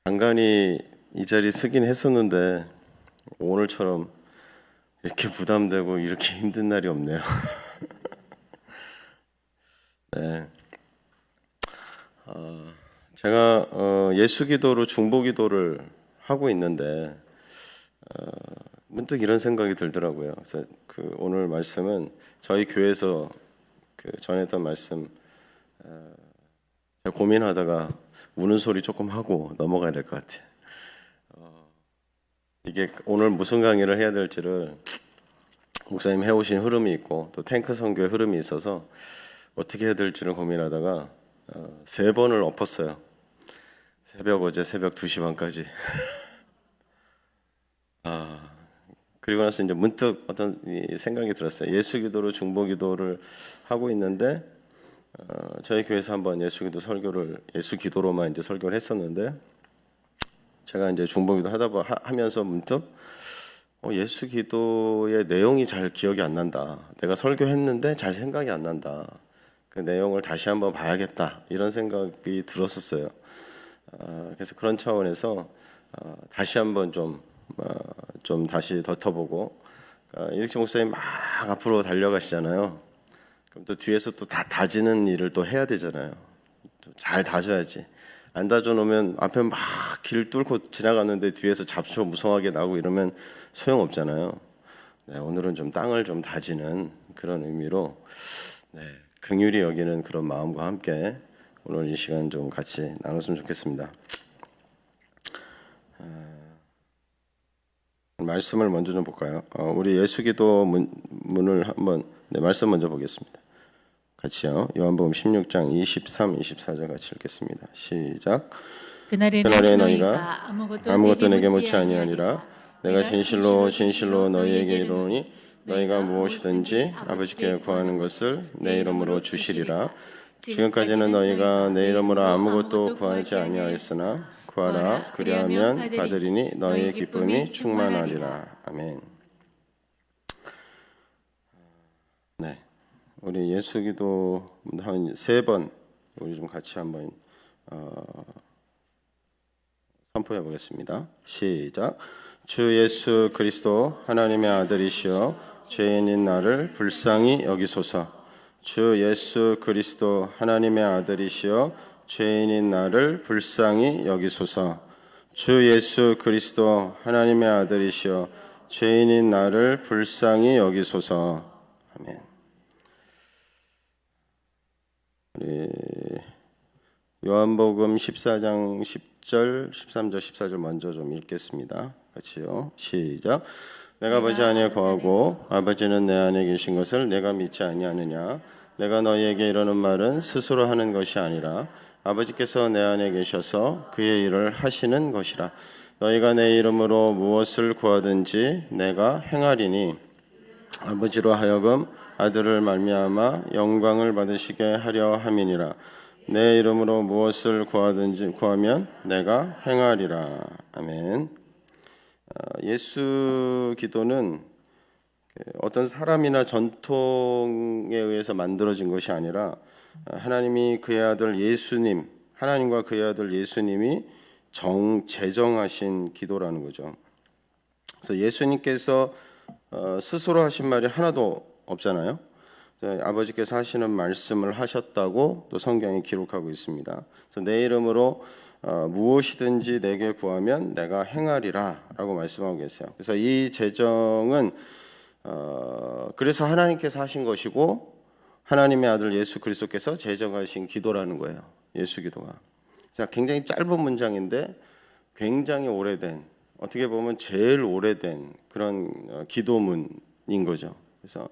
간간히 이 자리 쓰긴 했었는데 오늘처럼 이렇게 부담되고 이렇게 힘든 날이 없네요. 네, 제가 예수기도로 중보기도를 하고 있는데 문득 이런 생각이 들더라고요. 그래서 오늘 말씀은 저희 교회에서 전했던 말씀 제가 고민하다가 우는 소리 조금 하고 넘어가야 될 것 같아요. 이게 오늘 무슨 강의를 해야 될지를 목사님 해오신 흐름이 있고 또 탱크 선교의 흐름이 있어서 어떻게 해야 될지를 고민하다가 3번을 엎었어요. 어제 새벽 2시 반까지. 그리고 나서 이제 문득 어떤 생각이 들었어요. 예수기도로 중보기도를 하고 있는데 저희 교회에서 한번 예수기도로만 이제 설교를 했었는데 제가 이제 중보기도 하면서 문득 예수기도의 내용이 잘 기억이 안 난다. 내가 설교했는데 잘 생각이 안 난다. 그 내용을 다시 한번 봐야겠다. 이런 생각이 들었었어요. 그래서 그런 차원에서 다시 한번 좀 다시 덧터보고 이득재 목사님 막 앞으로 달려가시잖아요. 그럼 또 뒤에서 또 다지는 일을 또 해야 되잖아요. 잘 다져야지. 안 다져 놓으면 앞에 막 길 뚫고 지나갔는데 뒤에서 잡초 무성하게 나고 이러면 소용없잖아요. 네, 오늘은 좀 땅을 좀 다지는 그런 의미로 긍휼히 여기는 그런 마음과 함께 오늘 이 시간 좀 같이 나눴으면 좋겠습니다. 말씀을 먼저 좀 볼까요? 우리 예수기도 문을 한번 말씀 먼저 보겠습니다. 같이요. 요한복음 16장 23, 24절 같이 읽겠습니다. 시작. 그날에 너희가 아무것도 내게 묻지 아니하니라. 내가 진실로 너희에게 이르노니 너희가 무엇이든지 아버지께 구하는 것을 내 이름으로 주시리라. 지금까지는 너희가 내 이름으로 아무것도 구하지 아니하였으나 구하라. 그리하면 받으리니 너희의 기쁨이 충만하리라. 아멘. 네. 우리 예수기도 한 3번 우리 좀 같이 한번 선포해 보겠습니다. 시작. 주 예수 그리스도 하나님의 아들이시여 죄인인 나를 불쌍히 여기소서. 주 예수 그리스도 하나님의 아들이시여 죄인인 나를 불쌍히 여기소서. 주 예수 그리스도 하나님의 아들이시여 죄인인 나를 불쌍히 여기소서. 아멘. 우리 요한복음 14장 10절, 13절, 14절 먼저 좀 읽겠습니다. 같이요. 시작. 내가 아버지 안에 거하고 아버지는 내 안에 계신 것을 내가 믿지 아니하느냐. 내가 너희에게 이러는 말은 스스로 하는 것이 아니라 아버지께서 내 안에 계셔서 그의 일을 하시는 것이라. 너희가 내 이름으로 무엇을 구하든지 내가 행하리니 아버지로 하여금 아들을 말미암아 영광을 받으시게 하려 함이니라. 내 이름으로 무엇을 구하면 내가 행하리라. 아멘. 예수 기도는 어떤 사람이나 전통에 의해서 만들어진 것이 아니라 하나님과 그의 아들 예수님이 제정하신 기도라는 거죠. 그래서 예수님께서 스스로 하신 말이 하나도 없잖아요. 아버지께서 하시는 말씀을 하셨다고 또 성경이 기록하고 있습니다. 그래서 내 이름으로 무엇이든지 내게 구하면 내가 행하리라 라고 말씀하고 계세요. 그래서 이 제정은 그래서 하나님께서 하신 것이고 하나님의 아들 예수 그리스도께서 제정하신 기도라는 거예요. 예수 기도가. 그래서 굉장히 짧은 문장인데 굉장히 오래된, 어떻게 보면 제일 오래된 그런 기도문인 거죠. 그래서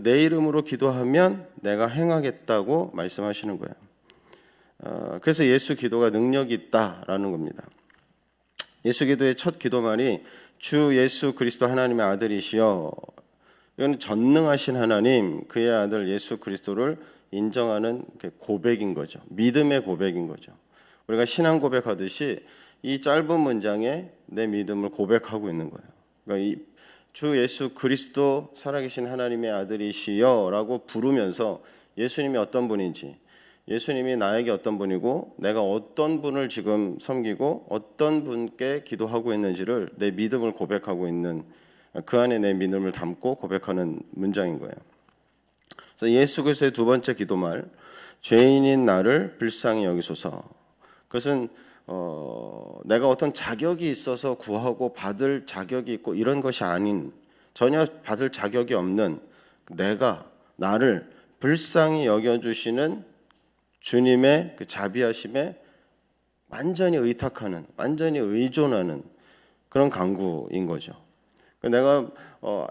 내 이름으로 기도하면 내가 행하겠다고 말씀하시는 거예요. 그래서 예수 기도가 능력이 있다라는 겁니다. 예수 기도의 첫 기도말이 주 예수 그리스도 하나님의 아들이시여. 이건 전능하신 하나님, 그의 아들 예수 그리스도를 인정하는 고백인 거죠. 믿음의 고백인 거죠. 우리가 신앙 고백하듯이 이 짧은 문장에 내 믿음을 고백하고 있는 거예요. 그러니까 주 예수 그리스도 살아계신 하나님의 아들이시여 라고 부르면서 예수님이 어떤 분인지, 예수님이 나에게 어떤 분이고 내가 어떤 분을 지금 섬기고 어떤 분께 기도하고 있는지를 내 믿음을 고백하고 있는, 그 안에 내 믿음을 담고 고백하는 문장인 거예요. 그래서 예수 그리스도의 두 번째 기도말, 죄인인 나를 불쌍히 여기소서. 그것은 내가 어떤 자격이 있어서 구하고 받을 자격이 있고 이런 것이 아닌, 전혀 받을 자격이 없는 내가 나를 불쌍히 여겨주시는 주님의 그 자비하심에 완전히 의탁하는, 완전히 의존하는 그런 간구인 거죠. 내가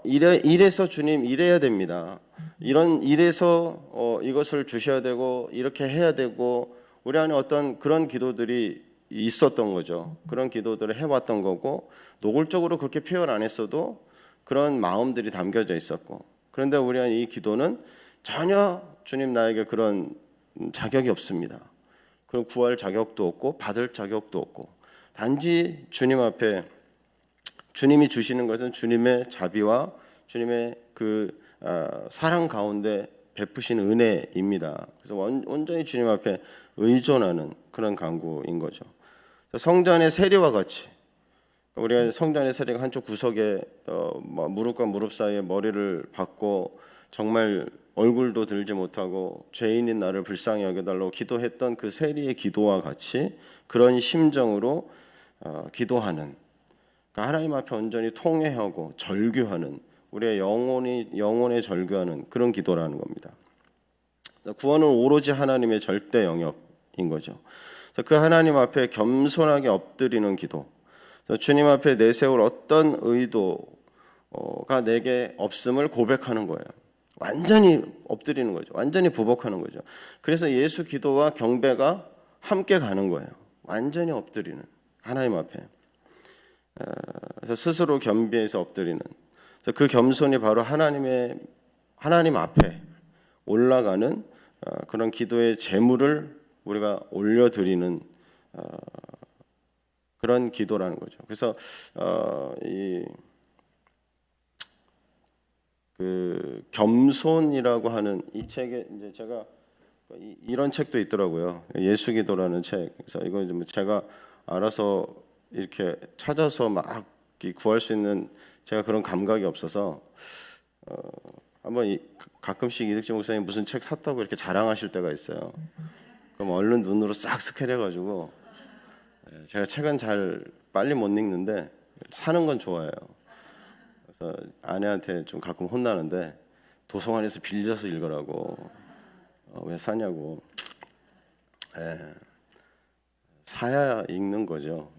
이래서 주님 이래야 됩니다. 이래서 이것을 주셔야 되고 이렇게 해야 되고, 우리 안에 어떤 그런 기도들이 있었던 거죠. 그런 기도들을 해왔던 거고, 노골적으로 그렇게 표현 안 했어도 그런 마음들이 담겨져 있었고, 그런데 우리 안에 이 기도는 전혀 주님 나에게 그런 자격이 없습니다. 그럼 구할 자격도 없고 받을 자격도 없고, 단지 주님 앞에 주님이 주시는 것은 주님의 자비와 주님의 그 사랑 가운데 베푸시는 은혜입니다. 그래서 온전히 주님 앞에 의존하는 그런 간구인 거죠. 성전의 세리와 같이, 우리가 성전의 세리가 한쪽 구석에 무릎과 무릎 사이에 머리를 박고 정말 얼굴도 들지 못하고 죄인인 나를 불쌍히 여겨달라고 기도했던 그 세리의 기도와 같이 그런 심정으로 기도하는, 그러니까 하나님 앞에 온전히 통회하고 절규하는, 우리의 영혼에 절규하는 그런 기도라는 겁니다. 구원은 오로지 하나님의 절대 영역인 거죠. 그 하나님 앞에 겸손하게 엎드리는 기도, 주님 앞에 내세울 어떤 의도가 내게 없음을 고백하는 거예요. 완전히 엎드리는 거죠. 완전히 부복하는 거죠. 그래서 예수 기도와 경배가 함께 가는 거예요. 완전히 엎드리는, 하나님 앞에. 그래서 스스로 겸비해서 엎드리는, 그 겸손이 바로 하나님 앞에 올라가는 그런 기도의 제물을 우리가 올려드리는 그런 기도라는 거죠. 그래서 그 겸손이라고 하는 이 책에 이제 제가 이런 책도 있더라고요. 예수기도라는 책. 그래서 이거 좀 제가 알아서 이렇게 찾아서 막 구할 수 있는 제가 그런 감각이 없어서 한번 가끔씩 이득재 목사님 무슨 책 샀다고 이렇게 자랑하실 때가 있어요. 그럼 얼른 눈으로 싹 스캔해가지고, 제가 책은 잘 빨리 못 읽는데 사는 건 좋아해요. 그래서 아내한테 좀 가끔 혼나는데 도서관에서 빌려서 읽으라고, 왜 사냐고. 사야 읽는 거죠.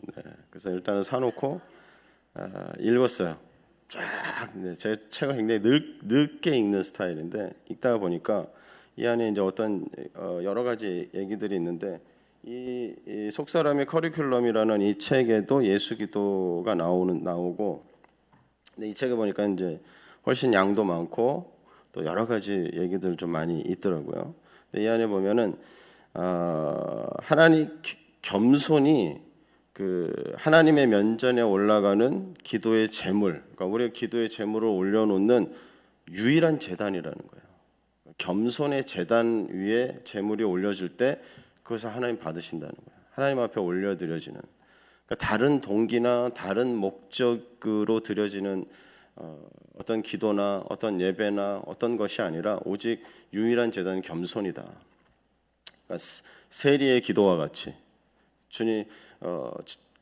그래서 일단은 사놓고 읽었어요. 쫙. 제 책을 굉장히 늦게 읽는 스타일인데, 읽다가 보니까 이 안에 이제 어떤 여러 가지 얘기들이 있는데, 이 속사람의 커리큘럼이라는 이 책에도 예수기도가 나오고, 근데 이 책에 보니까 이제 훨씬 양도 많고 또 여러 가지 얘기들 좀 많이 있더라고요. 근데 이 안에 보면은 하나님 겸손이 그 하나님의 면전에 올라가는 기도의 제물, 그러니까 우리가 기도의 제물을 올려놓는 유일한 제단이라는 거예요. 겸손의 제단 위에 제물이 올려질 때 그것을 하나님 받으신다는 거예요. 하나님 앞에 올려드려지는, 그러니까 다른 동기나 다른 목적으로 드려지는 어떤 기도나 어떤 예배나 어떤 것이 아니라 오직 유일한 제단은 겸손이다. 그러니까 세리의 기도와 같이 주님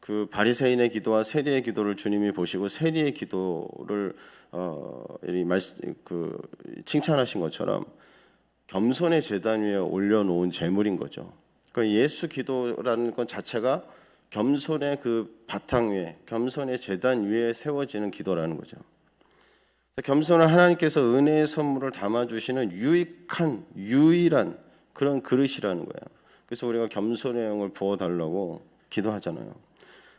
그 바리새인의 기도와 세리의 기도를 주님이 보시고 세리의 기도를 칭찬하신 것처럼 겸손의 제단 위에 올려놓은 제물인 거죠. 그러니까 예수 기도라는 것 자체가 겸손의 그 바탕 위에, 겸손의 제단 위에 세워지는 기도라는 거죠. 겸손은 하나님께서 은혜의 선물을 담아주시는 유일한 그런 그릇이라는 거예요. 그래서 우리가 겸손의 영을 부어달라고 기도하잖아요.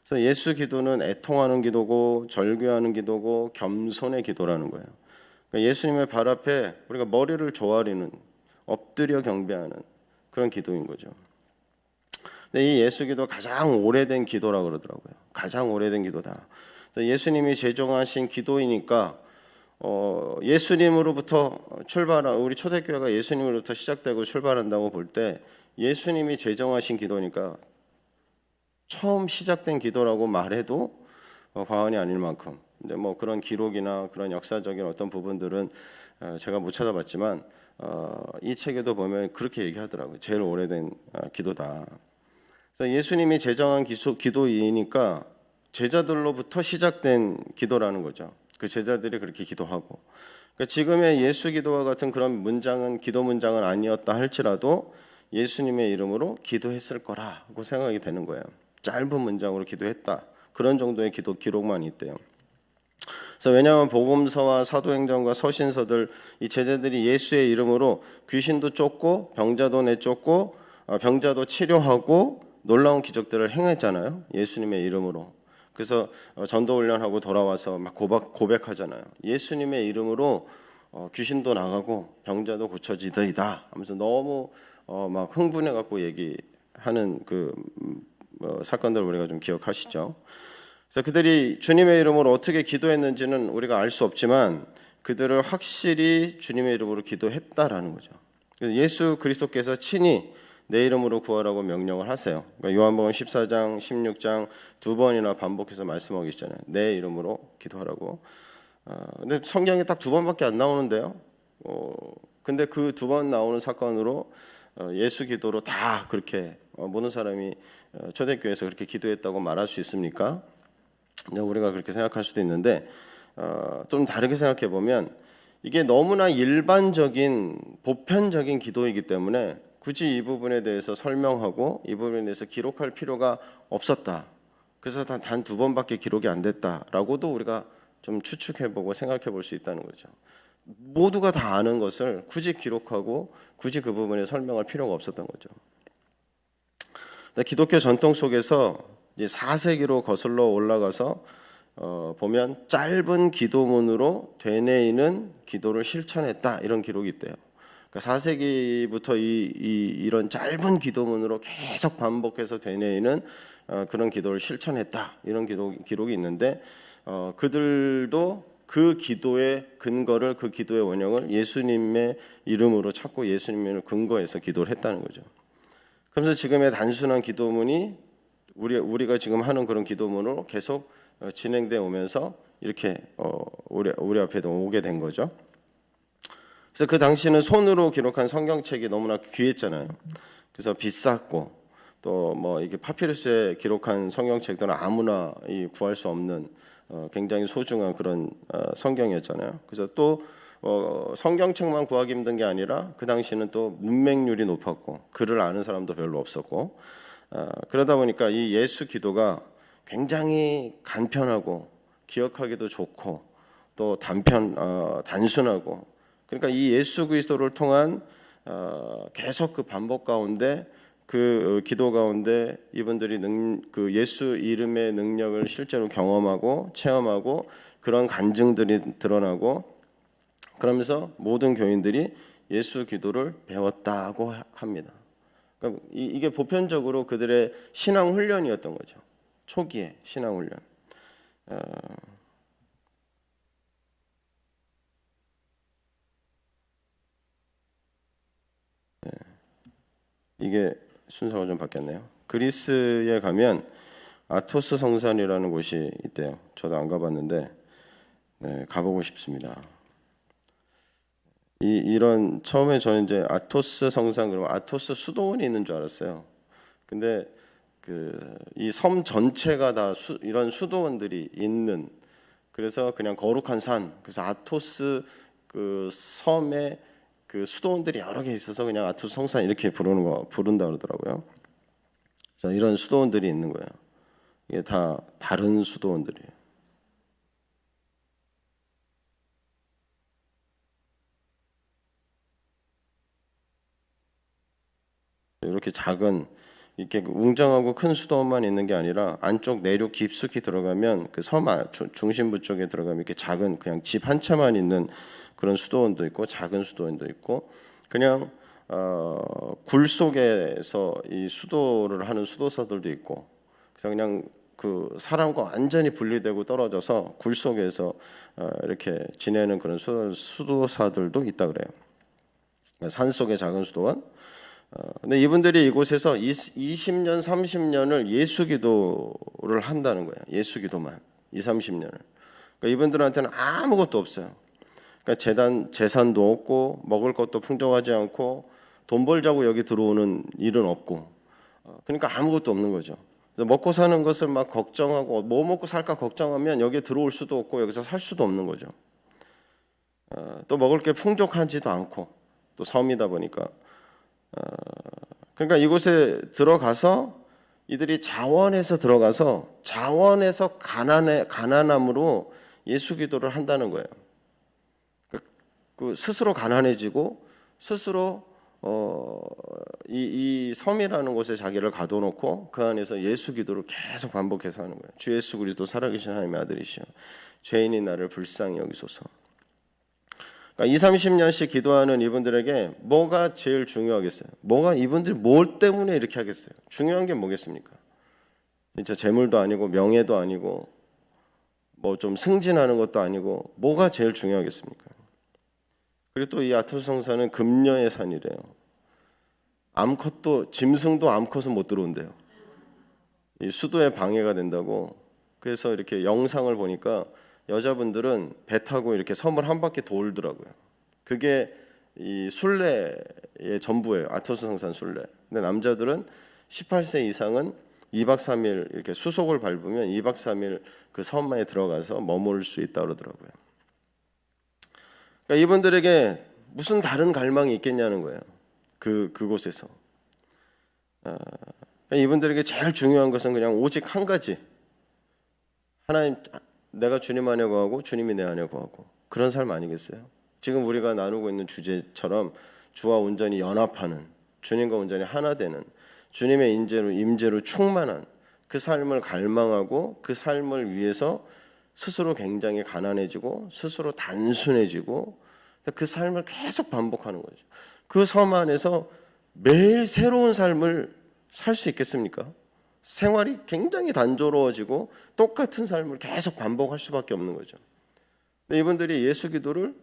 그래서 예수 기도는 애통하는 기도고 절규하는 기도고 겸손의 기도라는 거예요. 그러니까 예수님의 발 앞에 우리가 머리를 조아리는, 엎드려 경배하는 그런 기도인 거죠. 근데 이 예수 기도 가장 오래된 기도라고 그러더라고요. 가장 오래된 기도다. 예수님이 제정하신 기도이니까 예수님으로부터 우리 초대교회가 예수님으로부터 시작되고 출발한다고 볼 때 예수님이 제정하신 기도니까 처음 시작된 기도라고 말해도 과언이 아닐 만큼. 근데 뭐 그런 기록이나 그런 역사적인 어떤 부분들은 제가 못 찾아봤지만 이 책에도 보면 그렇게 얘기하더라고요. 제일 오래된 기도다. 그래서 예수님이 제정한 기도이니까 제자들로부터 시작된 기도라는 거죠. 그 제자들이 그렇게 기도하고. 그러니까 지금의 예수 기도와 같은 그런 문장은 기도 문장은 아니었다 할지라도 예수님의 이름으로 기도했을 거라고 생각이 되는 거예요. 짧은 문장으로 기도했다. 그런 정도의 기도 기록만 있대요. 그래서 왜냐하면 복음서와 사도행전과 서신서들 이 제자들이 예수의 이름으로 귀신도 쫓고 병자도 내쫓고 병자도 치료하고 놀라운 기적들을 행했잖아요. 예수님의 이름으로. 그래서 전도 훈련하고 돌아와서 막 고백하잖아요. 예수님의 이름으로 귀신도 나가고 병자도 고쳐지더이다 하면서 너무 막 흥분해 갖고 얘기하는 그 사건들을 우리가 좀 기억하시죠. 그래서 그들이 주님의 이름으로 어떻게 기도했는지는 우리가 알 수 없지만 그들을 확실히 주님의 이름으로 기도했다라는 거죠. 그래서 예수 그리스도께서 친히 내 이름으로 구하라고 명령을 하세요. 그러니까 요한복음 14장, 16장 두 번이나 반복해서 말씀하고 계시잖아요. 내 이름으로 기도하라고. 근데 성경에 딱 두 번밖에 안 나오는데요. 근데 그 두 번 나오는 사건으로 예수 기도로 다 그렇게 모든 사람이 초대교회에서 그렇게 기도했다고 말할 수 있습니까? 우리가 그렇게 생각할 수도 있는데 좀 다르게 생각해 보면 이게 너무나 일반적인 보편적인 기도이기 때문에 굳이 이 부분에 대해서 설명하고 이 부분에 대해서 기록할 필요가 없었다. 그래서 단 두 번밖에 기록이 안 됐다라고도 우리가 좀 추측해보고 생각해볼 수 있다는 거죠. 모두가 다 아는 것을 굳이 기록하고 굳이 그 부분에 설명할 필요가 없었던 거죠. 기독교 전통 속에서 이제 4세기로 거슬러 올라가서 보면 짧은 기도문으로 되뇌이는 기도를 실천했다 이런 기록이 있대요. 그러니까 4세기부터 이런 짧은 기도문으로 계속 반복해서 되뇌이는 그런 기도를 실천했다 이런 기록이 있는데 그들도 그 기도의 근거를 그 기도의 원형을 예수님의 이름으로 찾고 예수님을 근거해서 기도를 했다는 거죠. 그래서 지금의 단순한 기도문이 우리가 지금 하는 그런 기도문으로 계속 진행돼 오면서 이렇게 우리 앞에도 오게 된 거죠. 그래서 그 당시는 손으로 기록한 성경책이 너무나 귀했잖아요. 그래서 비쌌고 또 뭐 이게 파피루스에 기록한 성경책들은 아무나 구할 수 없는 굉장히 소중한 그런 성경이었잖아요. 그래서 또 성경책만 구하기 힘든 게 아니라 그 당시는 또 문맹률이 높았고 글을 아는 사람도 별로 없었고 그러다 보니까 이 예수 기도가 굉장히 간편하고 기억하기도 좋고 또 단순하고 그러니까 이 예수 그리스도를 통한 계속 그 반복 가운데 그 기도 가운데 이분들이 그 예수 이름의 능력을 실제로 경험하고 체험하고 그런 간증들이 드러나고 그러면서 모든 교인들이 예수 기도를 배웠다고 합니다. 그러니까 이게 보편적으로 그들의 신앙 훈련이었던 거죠. 초기에 신앙 훈련. 이게 순서가 좀 바뀌었네요. 그리스에 가면 아토스 성산이라는 곳이 있대요. 저도 안 가봤는데 가보고 싶습니다. 이런 처음에 저는 이제 아토스 성산 그러면 아토스 수도원이 있는 줄 알았어요. 근데 이 섬 전체가 다 이런 수도원들이 있는 그래서 그냥 거룩한 산 그래서 아토스 그 섬에 그 수도원들이 여러 개 있어서 그냥 아토스 성산 이렇게 부른다 그러더라고요. 그래서 이런 수도원들이 있는 거예요. 이게 다 다른 수도원들이에요. 이렇게 작은 이렇게 웅장하고 큰 수도원만 있는 게 아니라 안쪽 내륙 깊숙이 들어가면 그 섬 중심부 쪽에 들어가면 이렇게 작은 그냥 집 한 채만 있는 그런 수도원도 있고 작은 수도원도 있고 그냥 굴 속에서 이 수도를 하는 수도사들도 있고 그래서 그냥 그 사람과 완전히 분리되고 떨어져서 굴 속에서 이렇게 지내는 그런 수도사들도 있다 그래요. 산 속의 작은 수도원 근데 이분들이 이곳에서 20년, 30년을 예수 기도를 한다는 거예요. 예수 기도만 20, 30년을. 그러니까 이분들한테는 아무것도 없어요. 그러니까 재산도 없고 먹을 것도 풍족하지 않고 돈 벌자고 여기 들어오는 일은 없고, 그러니까 아무것도 없는 거죠. 그래서 먹고 사는 것을 막 걱정하고 뭐 먹고 살까 걱정하면 여기에 들어올 수도 없고 여기서 살 수도 없는 거죠. 또 먹을 게 풍족하지도 않고 또 섬이다 보니까, 그러니까 이곳에 들어가서 이들이 자원해서 들어가서 자원해서 가난함으로 예수 기도를 한다는 거예요. 그 스스로 가난해지고 스스로 이 섬이라는 곳에 자기를 가둬놓고 그 안에서 예수 기도를 계속 반복해서 하는 거예요. 주 예수 그리스도 살아계신 하나님의 아들이시여, 죄인인 나를 불쌍히 여기소서. 그러니까 20, 30년씩 기도하는 이분들에게 뭐가 제일 중요하겠어요? 이분들이 뭘 때문에 이렇게 하겠어요? 중요한 게 뭐겠습니까? 진짜 재물도 아니고 명예도 아니고 뭐 좀 승진하는 것도 아니고 뭐가 제일 중요하겠습니까? 그리고 또 이 아토스 성산은 금녀의 산이래요. 암컷도, 짐승도 암컷은 못 들어온대요. 이 수도에 방해가 된다고. 그래서 이렇게 영상을 보니까 여자분들은 배 타고 이렇게 섬을 한 바퀴 돌더라고요. 그게 이 순례의 전부예요. 아토스 성산 순례. 근데 남자들은 18세 이상은 2박 3일 이렇게 수속을 밟으면 2박 3일 그 섬에 들어가서 머물 수 있다고 그러더라고요. 그러니까 이분들에게 무슨 다른 갈망이 있겠냐는 거예요. 그곳에서. 그러니까 이분들에게 제일 중요한 것은 그냥 오직 한 가지. 하나님, 내가 주님 안에 거하고 주님이 내 안에 거하고, 그런 삶 아니겠어요? 지금 우리가 나누고 있는 주제처럼 주와 온전히 연합하는, 주님과 온전히 하나 되는, 주님의 임재로 충만한 그 삶을 갈망하고 그 삶을 위해서 스스로 굉장히 가난해지고 스스로 단순해지고 그 삶을 계속 반복하는 거죠. 그 섬 안에서 매일 새로운 삶을 살 수 있겠습니까? 생활이 굉장히 단조로워지고 똑같은 삶을 계속 반복할 수밖에 없는 거죠. 근데 이분들이 예수 기도를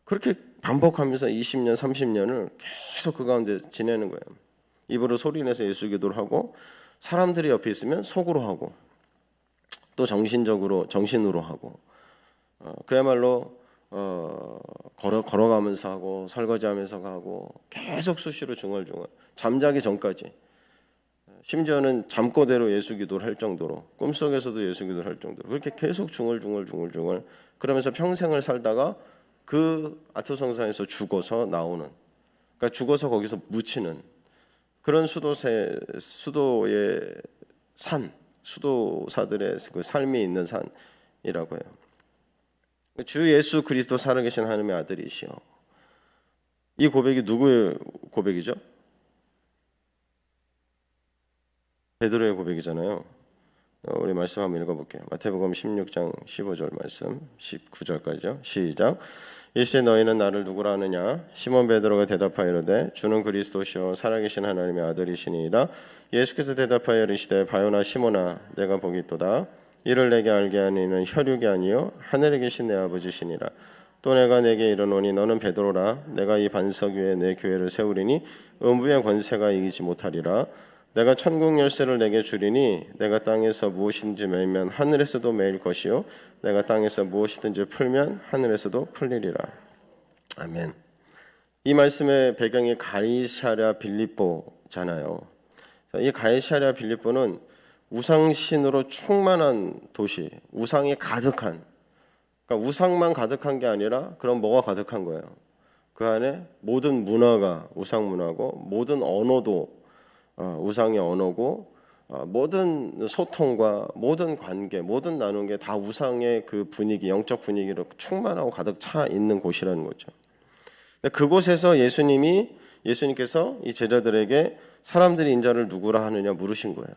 그렇게 반복하면서 20년, 30년을 계속 그 가운데 지내는 거예요. 입으로 소리내서 예수 기도를 하고, 사람들이 옆에 있으면 속으로 하고, 또 정신으로 하고, 그야말로 걸어가면서 하고, 설거지하면서 하고, 계속 수시로 중얼중얼 잠자기 전까지, 심지어는 잠꼬대로 예수 기도를 할 정도로, 꿈속에서도 예수 기도를 할 정도로 그렇게 계속 중얼중얼 그러면서 평생을 살다가 그 아토성산에서 죽어서 나오는, 그러니까 죽어서 거기서 묻히는 그런 수도의 산, 수도사들의 그 삶이 있는 산이라고 해요. 주 예수 그리스도 살아계신 하나님의 아들이시여. 이 고백이 누구의 고백이죠? 베드로의 고백이잖아요. 우리 말씀 한번 읽어볼게요. 마태복음 16장 15절 말씀 19절까지요. 시작. 일시에 너희는 나를 누구라 하느냐? 시몬 베드로가 대답하여 이르되 주는 그리스도시요 살아계신 하나님의 아들이시니이다. 예수께서 대답하여 이르시되 바요나 시몬아 내가 복이 있도다. 이를 내게 알게 하는 이는 혈육이 아니요 하늘에 계신 내 아버지시니라. 또 내가 내게 이르노니 너는 베드로라. 내가 이 반석 위에 내 교회를 세우리니 음부의 권세가 이기지 못하리라. 내가 천국 열쇠를 내게 주리니 내가 땅에서 무엇이든지 매면 하늘에서도 매일 것이요 내가 땅에서 무엇이든지 풀면 하늘에서도 풀리리라. 아멘. 이 말씀의 배경이 가이사랴 빌립보잖아요. 이 가이사랴 빌립보는 우상신으로 충만한 도시, 우상이 가득한, 그러니까 우상만 가득한 게 아니라 그럼 뭐가 가득한 거예요? 그 안에 모든 문화가 우상 문화고, 모든 언어도 우상의 언어고, 모든 소통과 모든 관계, 모든 나누는 게 다 우상의 그 분위기, 영적 분위기로 충만하고 가득 차 있는 곳이라는 거죠. 그곳에서 예수님께서 이 제자들에게 사람들이 인자를 누구라 하느냐 물으신 거예요.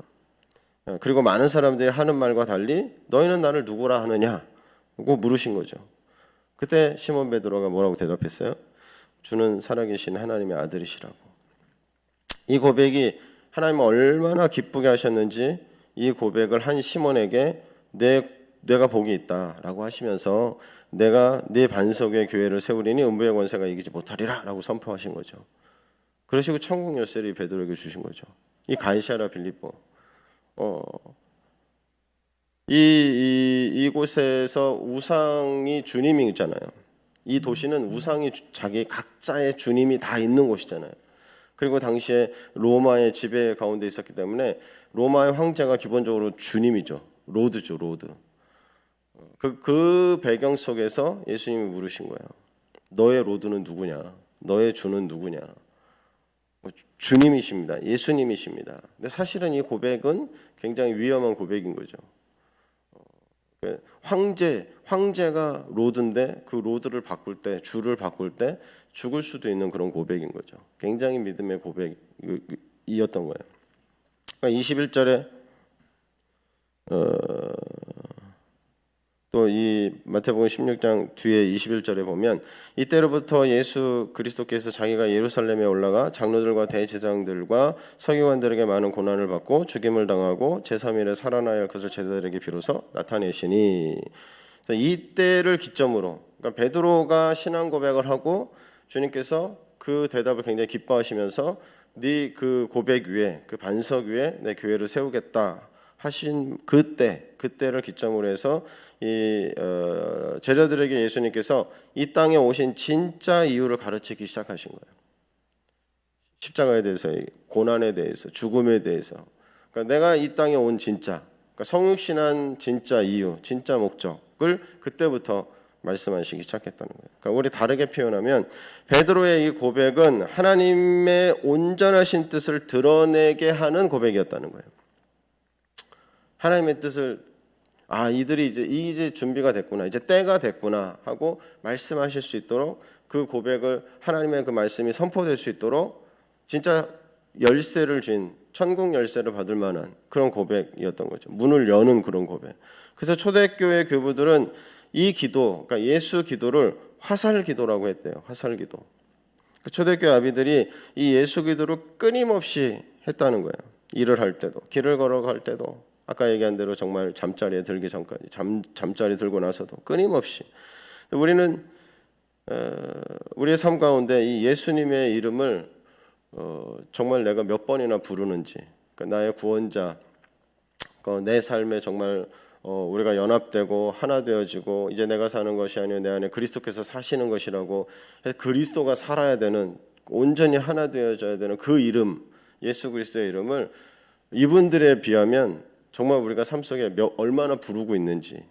그리고 많은 사람들이 하는 말과 달리 너희는 나를 누구라 하느냐고 물으신 거죠. 그때 시몬 베드로가 뭐라고 대답했어요? 주는 살아계신 하나님의 아들이시라고. 이 고백이 하나님은 얼마나 기쁘게 하셨는지 이 고백을 한 시몬에게 내가 복이 있다라고 하시면서 내가 네 반석 위에 교회를 세우리니 음부의 권세가 이기지 못하리라 라고 선포하신 거죠. 그러시고 천국 열쇠를 베드로에게 주신 거죠. 이 가이사랴 빌립보. 이곳에서 우상이 주님이 있잖아요. 이 도시는 우상이 자기 각자의 주님이 다 있는 곳이잖아요. 그리고 당시에 로마의 지배 가운데 있었기 때문에 로마의 황제가 기본적으로 주님이죠. 로드죠, 로드. 그 배경 속에서 예수님이 물으신 거예요. 너의 로드는 누구냐? 너의 주는 누구냐? 주님이십니다. 예수님이십니다. 근데 사실은 이 고백은 굉장히 위험한 고백인 거죠. 황제가 로드인데 그 로드를 바꿀 때, 주를 바꿀 때 죽을 수도 있는 그런 고백인 거죠. 굉장히 믿음의 고백이었던 거예요. 그러니까 21절에 또 이 마태복음 16장 뒤에 21절에 보면 이때로부터 예수 그리스도께서 자기가 예루살렘에 올라가 장로들과 대제사장들과 서기관들에게 많은 고난을 받고 죽임을 당하고 제3일에 살아나야 할 것을 제자들에게 비로소 나타내시니, 이때를 기점으로, 그러니까 베드로가 신앙 고백을 하고 주님께서 그 대답을 굉장히 기뻐하시면서 네 그 고백 위에, 그 반석 위에 내 교회를 세우겠다 하신 그때를 기점으로 해서 이 제자들에게 예수님께서 이 땅에 오신 진짜 이유를 가르치기 시작하신 거예요. 십자가에 대해서, 고난에 대해서, 죽음에 대해서. 그러니까 내가 이 땅에 온 진짜, 그러니까 성육신한 진짜 이유, 진짜 목적을 그때부터 말씀하시기 시작했다는 거예요. 그러니까 우리 다르게 표현하면 베드로의 이 고백은 하나님의 온전하신 뜻을 드러내게 하는 고백이었다는 거예요. 하나님의 뜻을 이들이 이제 준비가 됐구나, 이제 때가 됐구나 하고 말씀하실 수 있도록, 그 고백을 하나님의 그 말씀이 선포될 수 있도록 진짜 열쇠를 쥔, 천국 열쇠를 받을 만한 그런 고백이었던 거죠. 문을 여는 그런 고백. 그래서 초대교회 교부들은 이 기도, 그러니까 예수 기도를 화살 기도라고 했대요. 화살 기도. 초대교회 아비들이 이 예수 기도를 끊임없이 했다는 거예요. 일을 할 때도, 길을 걸어갈 때도, 아까 얘기한 대로 정말 잠자리에 들기 전까지, 잠자리 들고 나서도 끊임없이. 우리는 우리의 삶 가운데 이 예수님의 이름을 정말 내가 몇 번이나 부르는지, 그러니까 나의 구원자, 내 삶에 정말 우리가 연합되고 하나 되어지고 이제 내가 사는 것이 아니라 내 안에 그리스도께서 사시는 것이라고 해서 그리스도가 살아야 되는, 온전히 하나 되어져야 되는 그 이름, 예수 그리스도의 이름을 이분들에 비하면 정말 우리가 삶 속에 얼마나 부르고 있는지,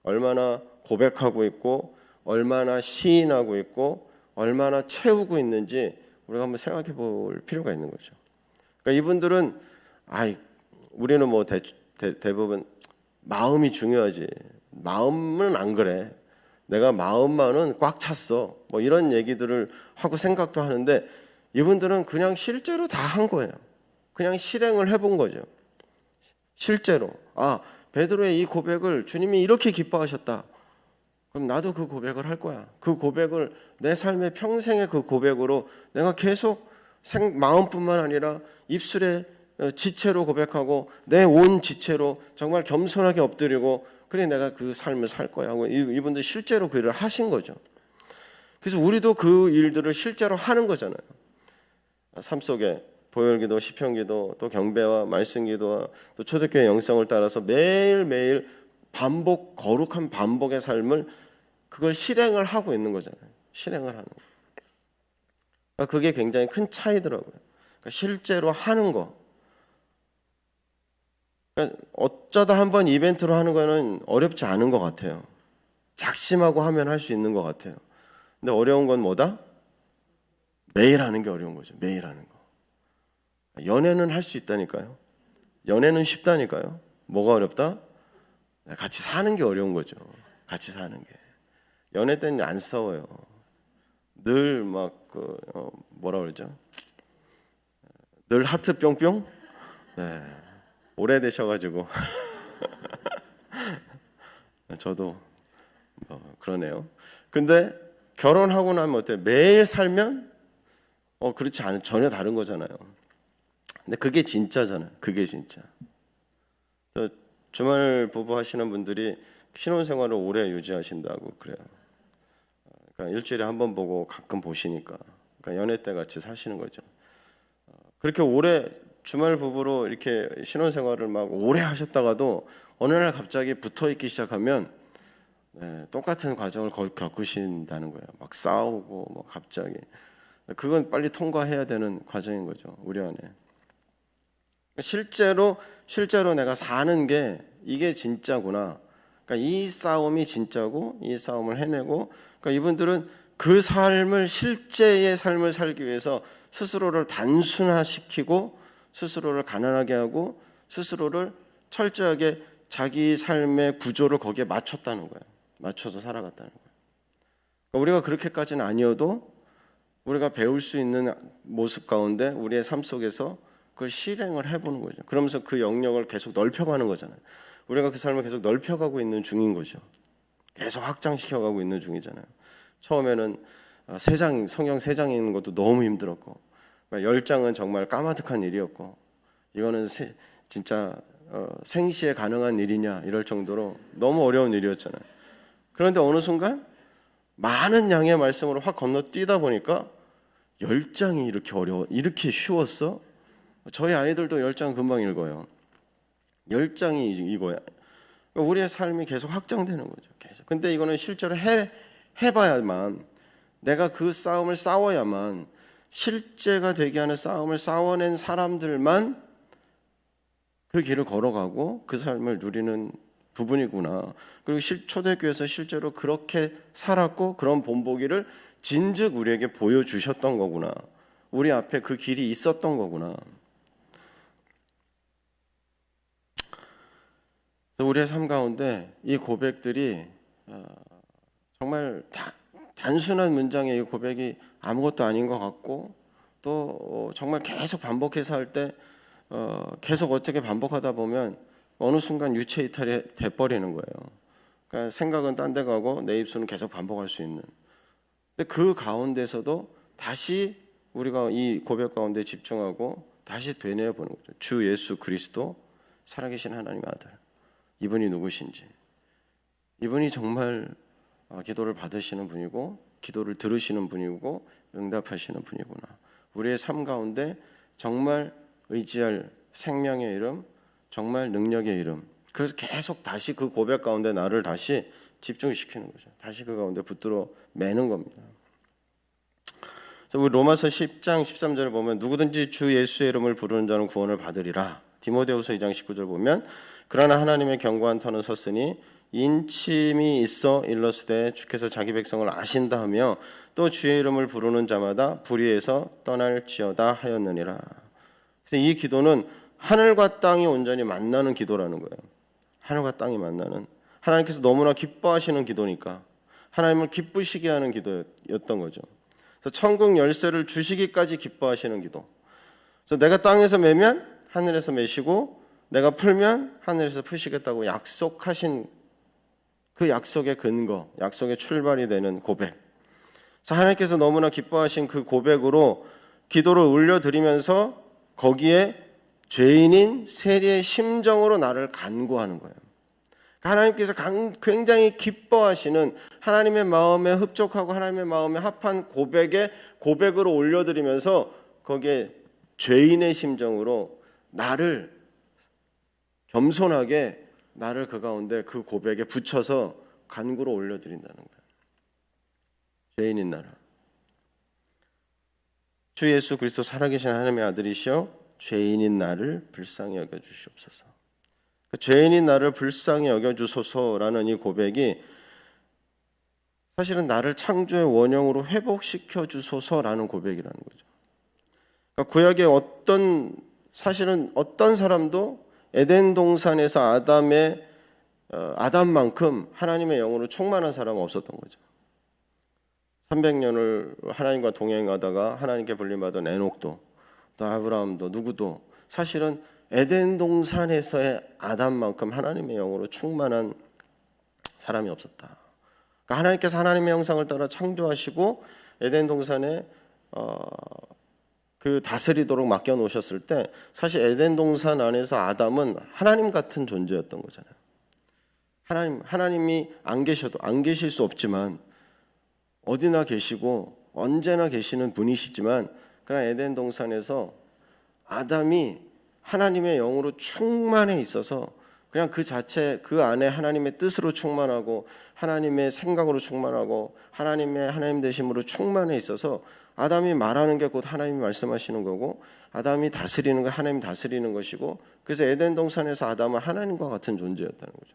얼마나 고백하고 있고, 얼마나 시인하고 있고, 얼마나 채우고 있는지 우리가 한번 생각해 볼 필요가 있는 거죠. 그러니까 이분들은 우리는 뭐 대부분 마음이 중요하지, 마음은 안 그래, 내가 마음만은 꽉 찼어, 뭐 이런 얘기들을 하고 생각도 하는데, 이분들은 그냥 실제로 다 한 거예요. 그냥 실행을 해본 거죠. 실제로 베드로의 이 고백을 주님이 이렇게 기뻐하셨다, 그럼 나도 그 고백을 할 거야. 그 고백을 내 삶의 평생의 그 고백으로 내가 계속 마음뿐만 아니라 입술에 지체로 고백하고 내 온 지체로 정말 겸손하게 엎드리고, 그래 내가 그 삶을 살 거야 하고 이분들 실제로 그 일을 하신 거죠. 그래서 우리도 그 일들을 실제로 하는 거잖아요. 삶 속에 보혈기도, 시편기도, 또 경배와 말씀기도와 또 초대교회 영성을 따라서 매일매일 거룩한 반복의 삶을, 그걸 실행을 하고 있는 거잖아요. 실행을 하는 거. 그러니까 그게 굉장히 큰 차이더라고요. 그러니까 실제로 하는 거. 그러니까 어쩌다 한번 이벤트로 하는 거는 어렵지 않은 것 같아요. 작심하고 하면 할 수 있는 것 같아요. 근데 어려운 건 뭐다? 매일 하는 게 어려운 거죠. 매일 하는 거. 연애는 할 수 있다니까요. 연애는 쉽다니까요. 뭐가 어렵다? 같이 사는 게 어려운 거죠. 같이 사는 게. 연애 때는 안 싸워요. 늘 막 뭐라 그러죠? 늘 하트 뿅뿅? 네. 오래되셔가지고 저도 그러네요. 근데 결혼하고 나면 어때요? 매일 살면 그렇지 않은, 전혀 다른 거잖아요. 근데 그게 진짜잖아요. 그게 진짜. 주말 부부 하시는 분들이 신혼생활을 오래 유지하신다고 그래요. 그러니까 일주일에 한 번 보고 가끔 보시니까, 그러니까 연애 때 같이 사시는 거죠. 그렇게 오래 주말 부부로 이렇게 신혼생활을 막 오래 하셨다가도 어느 날 갑자기 붙어 있기 시작하면 똑같은 과정을 겪으신다는 거예요. 막 싸우고 뭐 갑자기 그건 빨리 통과해야 되는 과정인 거죠. 우리 안에 실제로 내가 사는 게 이게 진짜구나. 그러니까 이 싸움이 진짜고 이 싸움을 해내고, 그러니까 이분들은 그 삶을 실제의 삶을 살기 위해서 스스로를 단순화시키고 스스로를 가난하게 하고 스스로를 철저하게 자기 삶의 구조를 거기에 맞췄다는 거예요. 맞춰서 살아갔다는 거예요. 그러니까 우리가 그렇게까지는 아니어도 우리가 배울 수 있는 모습 가운데 우리의 삶 속에서 그걸 실행을 해보는 거죠. 그러면서 그 영역을 계속 넓혀가는 거잖아요. 우리가 그 삶을 계속 넓혀가고 있는 중인 거죠. 계속 확장시켜가고 있는 중이잖아요. 처음에는 성경 3장 읽는 것도 너무 힘들었고 10장은 정말 까마득한 일이었고 이거는 진짜 생시에 가능한 일이냐 이럴 정도로 너무 어려운 일이었잖아요. 그런데 어느 순간 많은 양의 말씀으로 확 건너뛰다 보니까 10장이 이렇게 쉬웠어? 저희 아이들도 10장 금방 읽어요. 10장이 이거야. 그러니까 우리의 삶이 계속 확장되는 거죠. 계속. 근데 이거는 실제로 해봐야만, 내가 그 싸움을 싸워야만, 실제가 되게 하는 싸움을 싸워낸 사람들만 그 길을 걸어가고 그 삶을 누리는 부분이구나. 그리고 초대교회에서 실제로 그렇게 살았고 그런 본보기를 진즉 우리에게 보여주셨던 거구나. 우리 앞에 그 길이 있었던 거구나. 우리의 삶 가운데 이 고백들이 정말 단순한 문장의 이 고백이 아무것도 아닌 것 같고 또 정말 계속 반복해서 할 때 계속 어떻게 반복하다 보면 어느 순간 유체 이탈이 돼버리는 거예요. 그러니까 생각은 딴 데 가고 내 입술은 계속 반복할 수 있는. 근데 그 가운데서도 다시 우리가 이 고백 가운데 집중하고 다시 되뇌어 보는 거죠. 주 예수 그리스도 살아계신 하나님의 아들. 이분이 누구신지, 이분이 정말 기도를 받으시는 분이고 기도를 들으시는 분이고 응답하시는 분이구나. 우리의 삶 가운데 정말 의지할 생명의 이름, 정말 능력의 이름. 그래서 계속 다시 그 고백 가운데 나를 다시 집중시키는 거죠. 다시 그 가운데 붙들어 매는 겁니다. 우리 로마서 10장 13절을 보면 누구든지 주 예수의 이름을 부르는 자는 구원을 받으리라. 디모데후서 2장 19절 보면 그러나 하나님의 견고한 터는 섰으니 인침이 있어 일러스되 주께서 자기 백성을 아신다 하며 또 주의 이름을 부르는 자마다 불의에서 떠날지어다 하였느니라. 그래서 이 기도는 하늘과 땅이 온전히 만나는 기도라는 거예요. 하늘과 땅이 만나는, 하나님께서 너무나 기뻐하시는 기도니까 하나님을 기쁘시게 하는 기도였던 거죠. 그래서 천국 열쇠를 주시기까지 기뻐하시는 기도. 그래서 내가 땅에서 매면 하늘에서 매시고 내가 풀면 하늘에서 푸시겠다고 약속하신 그 약속의 근거, 약속의 출발이 되는 고백. 그래서 하나님께서 너무나 기뻐하신 그 고백으로 기도를 올려드리면서 거기에 죄인인 세리의 심정으로 나를 간구하는 거예요. 하나님께서 굉장히 기뻐하시는 하나님의 마음에 흡족하고 하나님의 마음에 합한 고백으로 올려드리면서 거기에 죄인의 심정으로 나를 겸손하게 나를 그 가운데 그 고백에 붙여서 간구로 올려드린다는 거예요. 죄인인 나를. 주 예수 그리스도 살아계신 하나님의 아들이시여 죄인인 나를 불쌍히 여겨주시옵소서. 죄인인 나를 불쌍히 여겨주소서라는 이 고백이 사실은 나를 창조의 원형으로 회복시켜 주소서라는 고백이라는 거죠. 그러니까 구약의 사실은 어떤 사람도 에덴 동산에서 아담만큼 하나님의 영으로 충만한 사람은 없었던 거죠. 300년을 하나님과 동행하다가 하나님께 불림받은 에녹도 또 아브라함도 누구도 사실은 에덴 동산에서의 아담만큼 하나님의 영으로 충만한 사람이 없었다. 그러니까 하나님께서 하나님의 형상을 따라 창조하시고 에덴 동산에 그 다스리도록 맡겨놓으셨을 때 사실 에덴 동산 안에서 아담은 하나님 같은 존재였던 거잖아요. 하나님이 안 계실 수 없지만 어디나 계시고 언제나 계시는 분이시지만 그러나 에덴 동산에서 아담이 하나님의 영으로 충만해 있어서 그냥 그 자체 그 안에 하나님의 뜻으로 충만하고 하나님의 생각으로 충만하고 하나님 되심으로 충만해 있어서 아담이 말하는 게 곧 하나님이 말씀하시는 거고 아담이 다스리는 거 하나님이 다스리는 것이고 그래서 에덴 동산에서 아담은 하나님과 같은 존재였다는 거죠.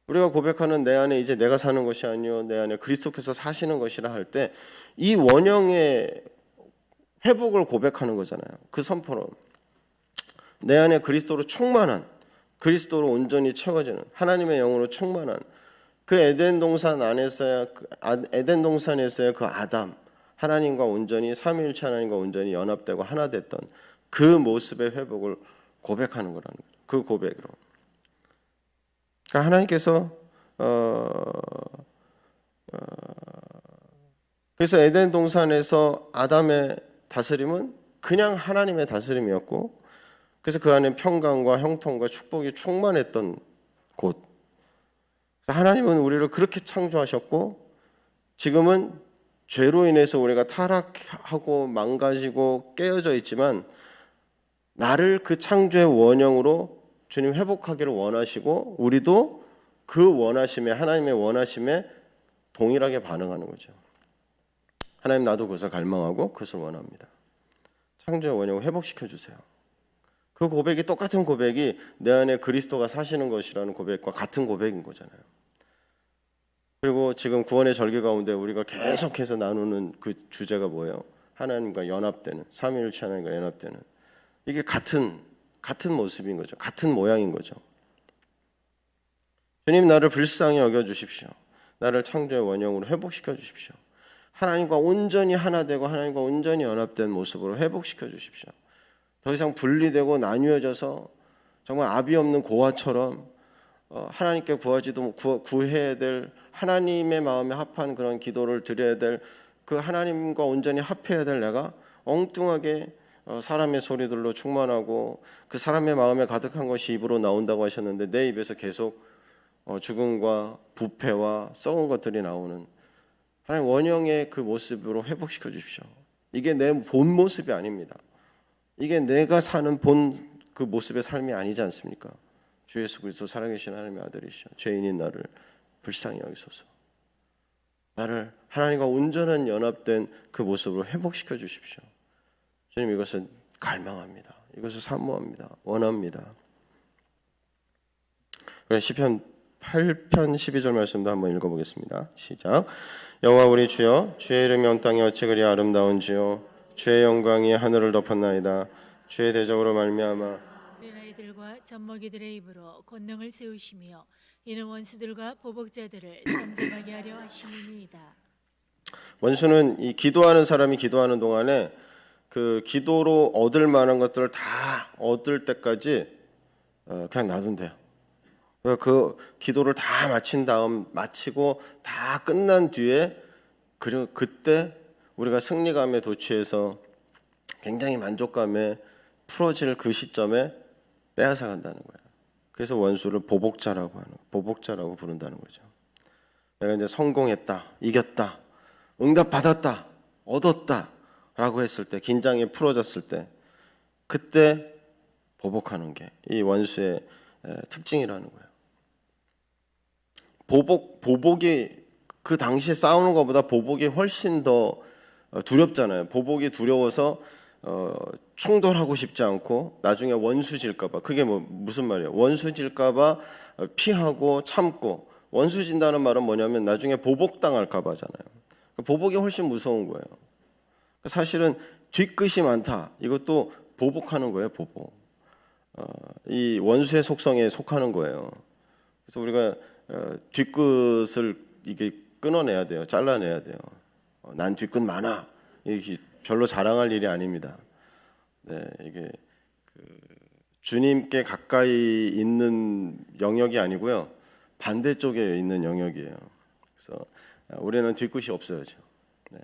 우리가 고백하는 내 안에 이제 내가 사는 것이 아니요 내 안에 그리스도께서 사시는 것이라 할 때 이 원형의 회복을 고백하는 거잖아요. 그 선포로 내 안에 그리스도로 충만한 그리스도로 온전히 채워지는 하나님의 영으로 충만한 그 에덴 동산 안에서야 에덴 동산에서야 그 아담 하나님과 온전히 삼위일체 하나님과 온전히 연합되고 하나 됐던 그 모습의 회복을 고백하는 거라는 거예요. 그 고백으로. 그러니까 하나님께서 그래서 에덴 동산에서 아담의 다스림은 그냥 하나님의 다스림이었고 그래서 그 안에 평강과 형통과 축복이 충만했던 곳. 그래서 하나님은 우리를 그렇게 창조하셨고 지금은 죄로 인해서 우리가 타락하고 망가지고 깨어져 있지만 나를 그 창조의 원형으로 주님 회복하기를 원하시고 우리도 그 원하심에 하나님의 원하심에 동일하게 반응하는 거죠. 하나님 나도 그것을 갈망하고 그것을 원합니다. 창조의 원형을 회복시켜 주세요. 그 고백이 똑같은 고백이 내 안에 그리스도가 사시는 것이라는 고백과 같은 고백인 거잖아요. 그리고 지금 구원의 절기 가운데 우리가 계속해서 나누는 그 주제가 뭐예요? 하나님과 연합되는 삼위일체 하나님과 연합되는 이게 같은 모습인 거죠. 같은 모양인 거죠. 주님 나를 불쌍히 여겨주십시오. 나를 창조의 원형으로 회복시켜 주십시오. 하나님과 온전히 하나 되고 하나님과 온전히 연합된 모습으로 회복시켜 주십시오. 더 이상 분리되고 나뉘어져서 정말 아비 없는 고아처럼 하나님께 구하지도 구해야 될 하나님의 마음에 합한 그런 기도를 드려야 될 그 하나님과 온전히 합해야 될 내가 엉뚱하게 사람의 소리들로 충만하고 그 사람의 마음에 가득한 것이 입으로 나온다고 하셨는데 내 입에서 계속 죽음과 부패와 썩은 것들이 나오는 하나님 원형의 그 모습으로 회복시켜 주십시오. 이게 내 본 모습이 아닙니다. 이게 내가 사는 본 그 모습의 삶이 아니지 않습니까? 주 예수 그리스도 살아계신 하나님의 아들이시죠. 죄인인 나를 불쌍히 여기소서. 나를 하나님과 온전한 연합된 그 모습으로 회복시켜 주십시오. 주님 이것을 갈망합니다. 이것을 사모합니다. 원합니다. 시편 8편 12절 말씀도 한번 읽어보겠습니다. 시작. 여호와 우리 주여 주의 이름이 온 땅에 어찌 그리 아름다운지요 주의 영광이 하늘을 덮었나이다. 주의 대적으로 말미암아 어린아이들과 젖먹이들의 입으로 권능을 세우시며 이는 원수들과 보복자들을 잠잠하게 하려 하심이니이다. 원수는 이 기도하는 사람이 기도하는 동안에 그 기도로 얻을 만한 것들을 다 얻을 때까지 그냥 놔둔대요. 그 기도를 다 마치고 다 끝난 뒤에 그리고 그때 우리가 승리감에 도취해서 굉장히 만족감에 풀어질 그 시점에 빼앗아 간다는 거예요. 그래서 원수를 보복자라고 부른다는 거죠. 내가 이제 성공했다, 이겼다, 응답 받았다, 얻었다라고 했을 때, 긴장이 풀어졌을 때, 그때 보복하는 게 이 원수의 특징이라는 거예요. 보복이 그 당시에 싸우는 것보다 보복이 훨씬 더 두렵잖아요. 보복이 두려워서 충돌하고 싶지 않고 나중에 원수질까봐. 그게 무슨 말이에요? 원수질까봐 피하고 참고. 원수진다는 말은 뭐냐면 나중에 보복당할까봐 하잖아요. 보복이 훨씬 무서운 거예요. 사실은 뒤끝이 많다. 이것도 보복하는 거예요. 보복. 이 원수의 속성에 속하는 거예요. 그래서 우리가 뒤끝을 이게 끊어내야 돼요. 잘라내야 돼요. 난 뒤끝 많아. 이게 별로 자랑할 일이 아닙니다. 네, 이게 주님께 가까이 있는 영역이 아니고요. 반대쪽에 있는 영역이에요. 그래서 우리는 뒤끝이 없어야죠. 네.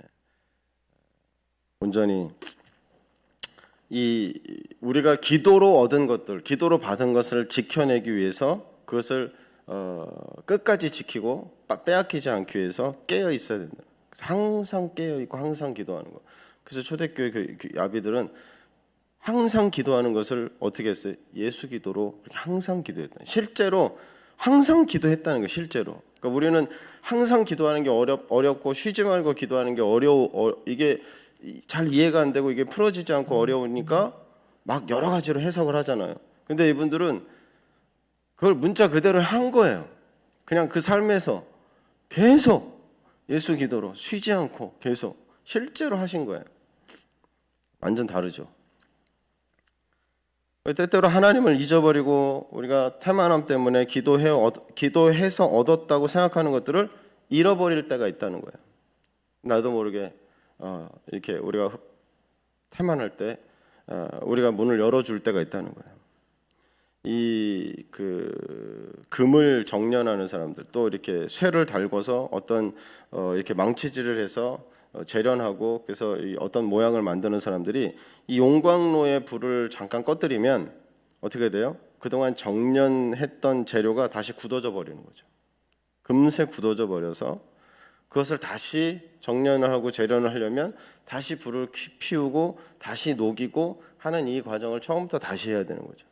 온전히 우리가 기도로 얻은 것들, 기도로 받은 것을 지켜내기 위해서 그것을 끝까지 지키고 빼앗기지 않기 위해서 깨어 있어야 된다. 항상 깨어 있고 항상 기도하는 거. 그래서 초대교회 아비들은 항상 기도하는 것을 어떻게 했어요? 예수 기도로 이렇게 항상 기도했다. 실제로 항상 기도했다는 거예요. 실제로. 그러니까 우리는 항상 기도하는 게 어렵고 쉬지 말고 기도하는 게 이게 잘 이해가 안 되고 이게 풀어지지 않고 어려우니까 막 여러 가지로 해석을 하잖아요. 근데 이분들은 그걸 문자 그대로 한 거예요. 그냥 그 삶에서 계속 예수 기도로 쉬지 않고 계속 실제로 하신 거예요. 완전 다르죠. 때때로 하나님을 잊어버리고 우리가 태만함 때문에 기도해서 얻었다고 생각하는 것들을 잃어버릴 때가 있다는 거예요. 나도 모르게 이렇게 우리가 태만할 때 우리가 문을 열어줄 때가 있다는 거예요. 이 금을 정련하는 사람들, 또 이렇게 쇠를 달궈서 어떤 이렇게 망치질을 해서 재련하고 그래서 어떤 모양을 만드는 사람들이 이 용광로의 불을 잠깐 꺼뜨리면 어떻게 돼요? 그동안 정련했던 재료가 다시 굳어져 버리는 거죠. 금세 굳어져 버려서 그것을 다시 정련을 하고 재련을 하려면 다시 불을 피우고 다시 녹이고 하는 이 과정을 처음부터 다시 해야 되는 거죠.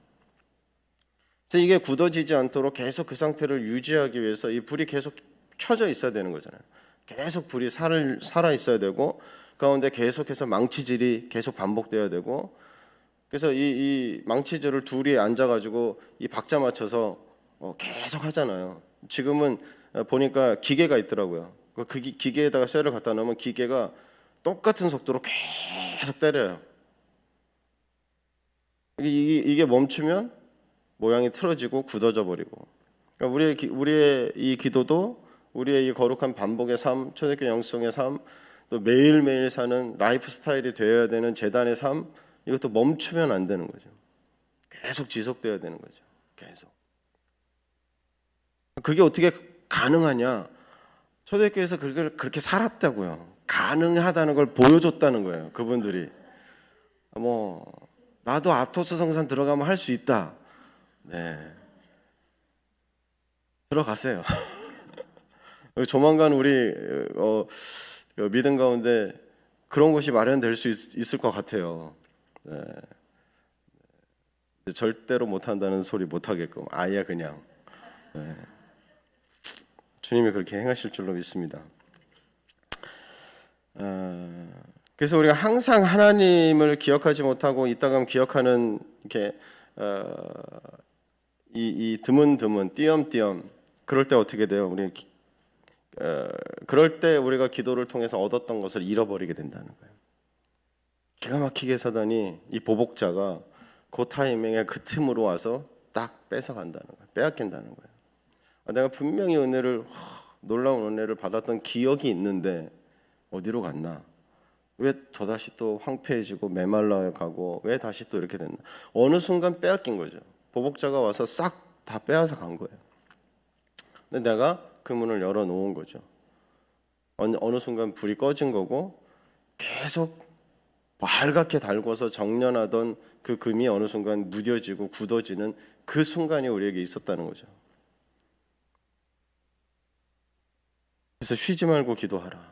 그래서 이게 굳어지지 않도록 계속 그 상태를 유지하기 위해서 이 불이 계속 켜져 있어야 되는 거잖아요. 계속 불이 살아 있어야 되고 그 가운데 계속해서 망치질이 계속 반복돼야 되고 그래서 이 망치질을 둘이 앉아가지고 이 박자 맞춰서 계속 하잖아요. 지금은 보니까 기계가 있더라고요. 그 기계에다가 쇠를 갖다 놓으면 기계가 똑같은 속도로 계속 때려요. 이게 멈추면 모양이 틀어지고 굳어져 버리고. 그러니까 우리의 이 기도도 우리의 이 거룩한 반복의 삶, 초대교회 영성의 삶, 또 매일매일 사는 라이프 스타일이 되어야 되는 제단의 삶, 이것도 멈추면 안 되는 거죠. 계속 지속돼야 되는 거죠. 계속. 그게 어떻게 가능하냐? 초대교회에서 그렇게 살았다고요. 가능하다는 걸 보여줬다는 거예요. 그분들이. 나도 아토스 성산 들어가면 할 수 있다. 네. 들어가세요. 조만간 우리 믿음 가운데 그런 것이 마련될 수 있을 것 같아요. 네. 절대로 못한다는 소리 못하게끔 아예 그냥 네. 주님이 그렇게 행하실 줄로 믿습니다. 그래서 우리가 항상 하나님을 기억하지 못하고 이따금 기억하는 이렇게 이 드문드문 띄엄띄엄 그럴 때 어떻게 돼요? 그럴 때 우리가 기도를 통해서 얻었던 것을 잃어버리게 된다는 거예요. 기가 막히게 사단이 이 보복자가 그 타이밍에 그 틈으로 와서 딱 뺏어간다는 거예요. 빼앗긴다는 거예요. 내가 분명히 놀라운 은혜를 받았던 기억이 있는데 어디로 갔나? 왜 또다시 또 황폐해지고 메말라 가고 왜 다시 또 이렇게 됐나? 어느 순간 빼앗긴 거죠. 보복자가 와서 싹 다 빼앗아 간 거예요. 근데 내가 그 문을 열어놓은 거죠. 어느 순간 불이 꺼진 거고 계속 빨갛게 달궈서 정련하던 그 금이 어느 순간 무뎌지고 굳어지는 그 순간이 우리에게 있었다는 거죠. 그래서 쉬지 말고 기도하라.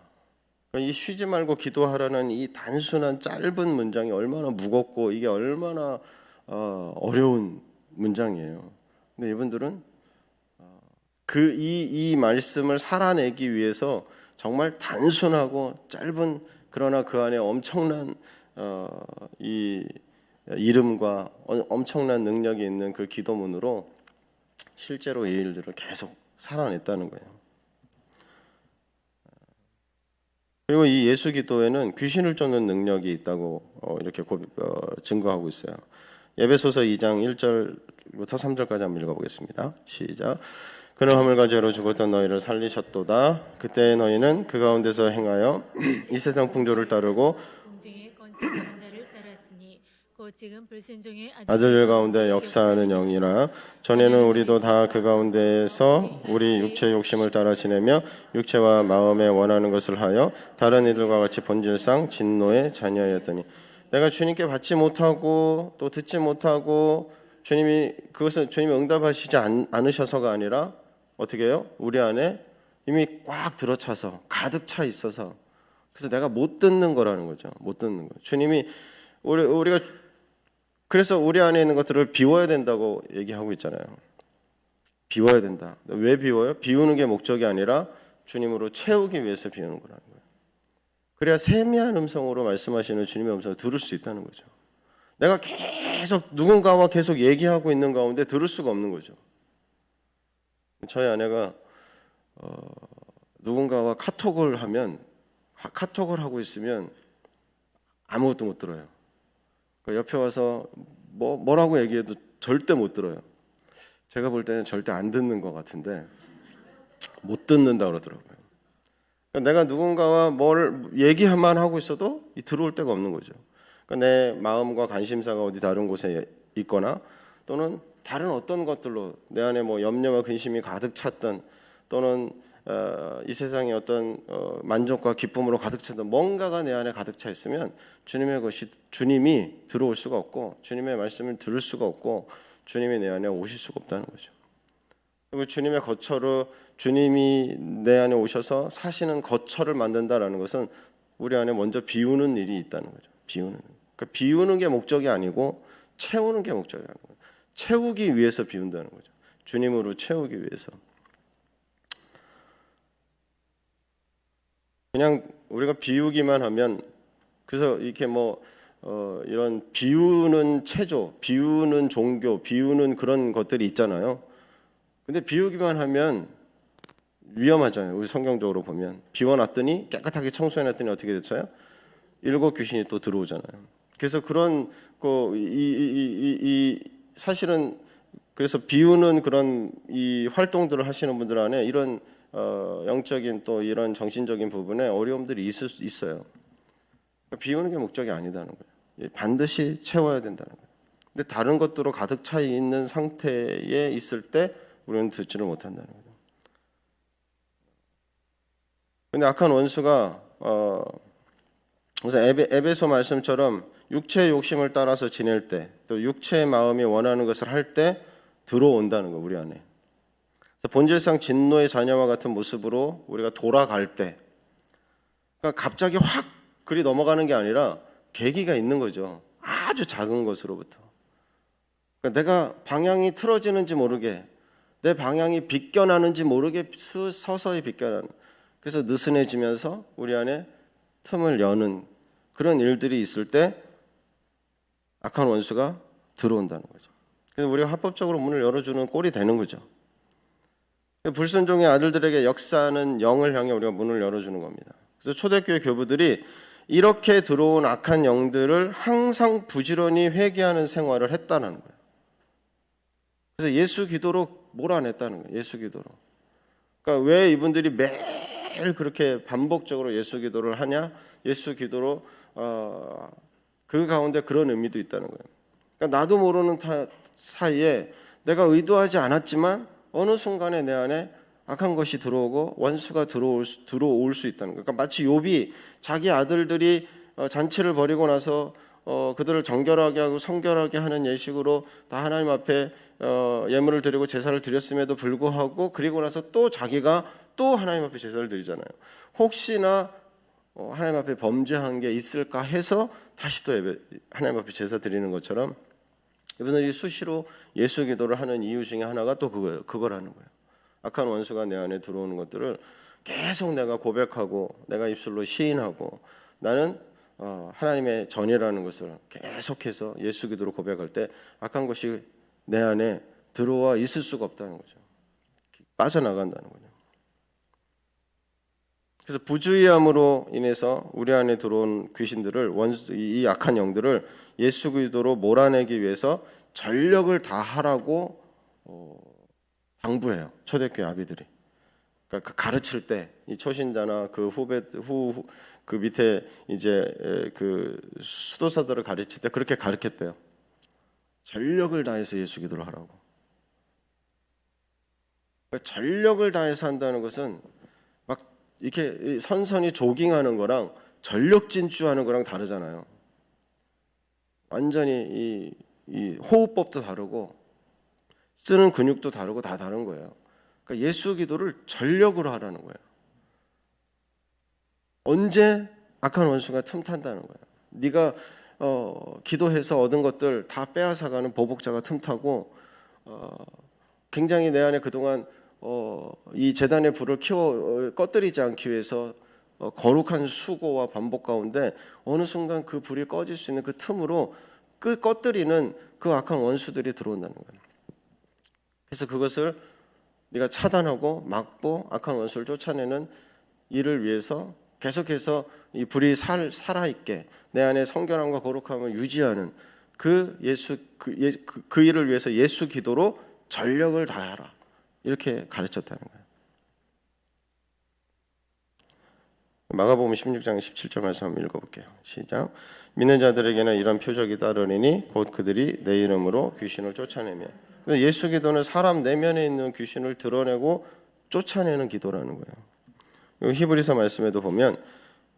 이 쉬지 말고 기도하라는 이 단순한 짧은 문장이 얼마나 무겁고 이게 얼마나 어려운 문장이에요. 근데 이분들은 이 말씀을 살아내기 위해서 정말 단순하고 짧은 그러나 그 안에 엄청난 이 이름과 엄청난 능력이 있는 그 기도문으로 실제로 이 일들을 계속 살아냈다는 거예요. 그리고 이 예수 기도에는 귀신을 쫓는 능력이 있다고 이렇게 증거하고 있어요. 에베소서 2장 1절부터 3절까지 한번 읽어보겠습니다. 시작. 그는 화물과 죄로 죽었던 너희를 살리셨도다. 그때 너희는 그 가운데서 행하여 이 세상 풍조를 따르고 공중의 권세 잡은 자를 따랐으니 곧 지금 불순종의 아들들 가운데 역사하는 영이라. 전에는 우리도 다 그 가운데에서 우리 육체의 욕심을 따라 지내며 육체와 마음에 원하는 것을 하여 다른 이들과 같이 본질상 진노의 자녀였더니 내가 주님께 받지 못하고 또 듣지 못하고 주님이 응답하시지 않으셔서가 아니라 어떻게 해요? 우리 안에 이미 꽉 들어차서 가득 차 있어서 그래서 내가 못 듣는 거라는 거죠. 못 듣는 거. 주님이 우리가 그래서 우리 안에 있는 것들을 비워야 된다고 얘기하고 있잖아요. 비워야 된다. 왜 비워요? 비우는 게 목적이 아니라 주님으로 채우기 위해서 비우는 거라는 거예요. 그래야 세미한 음성으로 말씀하시는 주님의 음성을 들을 수 있다는 거죠. 내가 계속 누군가와 계속 얘기하고 있는 가운데 들을 수가 없는 거죠. 저희 아내가 누군가와 카톡을 하고 있으면 아무것도 못 들어요. 옆에 와서 뭐라고 얘기해도 절대 못 들어요. 제가 볼 때는 절대 안 듣는 것 같은데 못 듣는다 그러더라고요. 내가 누군가와 뭘 얘기만 하고 있어도 들어올 데가 없는 거죠. 내 마음과 관심사가 어디 다른 곳에 있거나 또는 다른 어떤 것들로 내 안에 염려와 근심이 가득 찼던 또는 이 세상의 어떤 만족과 기쁨으로 가득 찼던 뭔가가 내 안에 가득 차 있으면 주님이 들어올 수가 없고 주님의 말씀을 들을 수가 없고 주님이 내 안에 오실 수가 없다는 거죠. 그리고 주님의 거처로 주님이 내 안에 오셔서 사시는 거처를 만든다라는 것은 우리 안에 먼저 비우는 일이 있다는 거죠. 그러니까 비우는 게 목적이 아니고 채우는 게 목적이라는 거예요. 채우기 위해서 비운다는 거죠. 주님으로 채우기 위해서. 그냥 우리가 비우기만 하면 그래서 이렇게 이런 비우는 체조, 비우는 종교, 비우는 그런 것들이 있잖아요. 근데 비우기만 하면 위험하잖아요. 우리 성경적으로 보면 비워놨더니 깨끗하게 청소해놨더니 어떻게 됐어요? 7 귀신이 또 들어오잖아요. 그래서 그런 사실은 그래서 비우는 그런 이 활동들을 하시는 분들 안에 이런 영적인 또 이런 정신적인 부분에 어려움들이 있어요. 비우는 게 목적이 아니다는 거예요. 반드시 채워야 된다는 거예요. 근데 다른 것들로 가득 차 있는 상태에 있을 때 우리는 듣지를 못한다는 거예요. 근데 악한 원수가 그래서 에베소 말씀처럼 육체의 욕심을 따라서 지낼 때 또 육체의 마음이 원하는 것을 할 때 들어온다는 거예요. 우리 안에. 본질상 진노의 자녀와 같은 모습으로 우리가 돌아갈 때 그러니까 갑자기 확 그리 넘어가는 게 아니라 계기가 있는 거죠. 아주 작은 것으로부터. 그러니까 내가 방향이 틀어지는지 모르게 내 방향이 비껴나는지 모르게 서서히 비껴나는 그래서 느슨해지면서 우리 안에 틈을 여는 그런 일들이 있을 때 악한 원수가 들어온다는 거죠. 그래서 우리가 합법적으로 문을 열어주는 꼴이 되는 거죠. 불순종의 아들들에게 역사하는 영을 향해 우리가 문을 열어주는 겁니다. 그래서 초대교회 교부들이 이렇게 들어온 악한 영들을 항상 부지런히 회개하는 생활을 했다는 거예요. 그래서 예수 기도로 몰아냈다는 거예요. 예수 기도로. 그러니까 왜 이분들이 매일 그렇게 반복적으로 예수 기도를 하냐? 예수 기도로 그 가운데 그런 의미도 있다는 거예요. 그러니까 나도 모르는 사이에 내가 의도하지 않았지만 어느 순간에 내 안에 악한 것이 들어오고 원수가 들어올 수 있다는 거예요. 그러니까 마치 욥이 자기 아들들이 잔치를 벌이고 나서 그들을 정결하게 하고 성결하게 하는 예식으로 다 하나님 앞에 예물을 드리고 제사를 드렸음에도 불구하고 그리고 나서 또 자기가 또 하나님 앞에 제사를 드리잖아요. 혹시나 하나님 앞에 범죄한 게 있을까 해서 다시 또 하나님 앞에 제사 드리는 것처럼 이분들이 수시로 예수 기도를 하는 이유 중에 하나가 또 그거라는 거예요. 악한 원수가 내 안에 들어오는 것들을 계속 내가 고백하고 내가 입술로 시인하고 나는 하나님의 전이라는 것을 계속해서 예수 기도로 고백할 때 악한 것이 내 안에 들어와 있을 수가 없다는 거죠. 빠져나간다는 거죠. 그래서 부주의함으로 인해서 우리 안에 들어온 귀신들을 이 악한 영들을 예수 기도로 몰아내기 위해서 전력을 다하라고 당부해요. 초대교회 아비들이. 그러니까 가르칠 때 이 초신자나 그 그 밑에 이제 그 수도사들을 가르칠 때 그렇게 가르쳤대요. 전력을 다해서 예수 기도를 하라고. 그러니까 전력을 다해서 한다는 것은 막 이렇게 선선히 조깅하는 거랑 전력 진주하는 거랑 다르잖아요. 완전히 이 호흡법도 다르고 쓰는 근육도 다르고 다 다른 거예요. 그러니까 예수 기도를 전력으로 하라는 거예요. 언제 악한 원수가 틈탄다는 거예요. 네가 기도해서 얻은 것들 다 빼앗아가는 보복자가 틈타고 굉장히 내 안에 그동안 이 제단의 불을 꺼뜨리지 않기 위해서 거룩한 수고와 반복 가운데 어느 순간 그 불이 꺼질 수 있는 그 틈으로 꺼뜨리는 그 악한 원수들이 들어온다는 거예요. 그래서 그것을 네가 차단하고 막고 악한 원수를 쫓아내는 일을 위해서 계속해서 이 불이 살아있게 내 안에 성결함과 거룩함을 유지하는 그 일을 위해서 예수 기도로 전력을 다하라, 이렇게 가르쳤다는 거예요. 마가복음 16장 17절 말씀 한번 읽어볼게요. 시작. 믿는 자들에게는 이런 표적이 따르리니 곧 그들이 내 이름으로 귀신을 쫓아내며. 예수 기도는 사람 내면에 있는 귀신을 드러내고 쫓아내는 기도라는 거예요. 히브리서 말씀에도 보면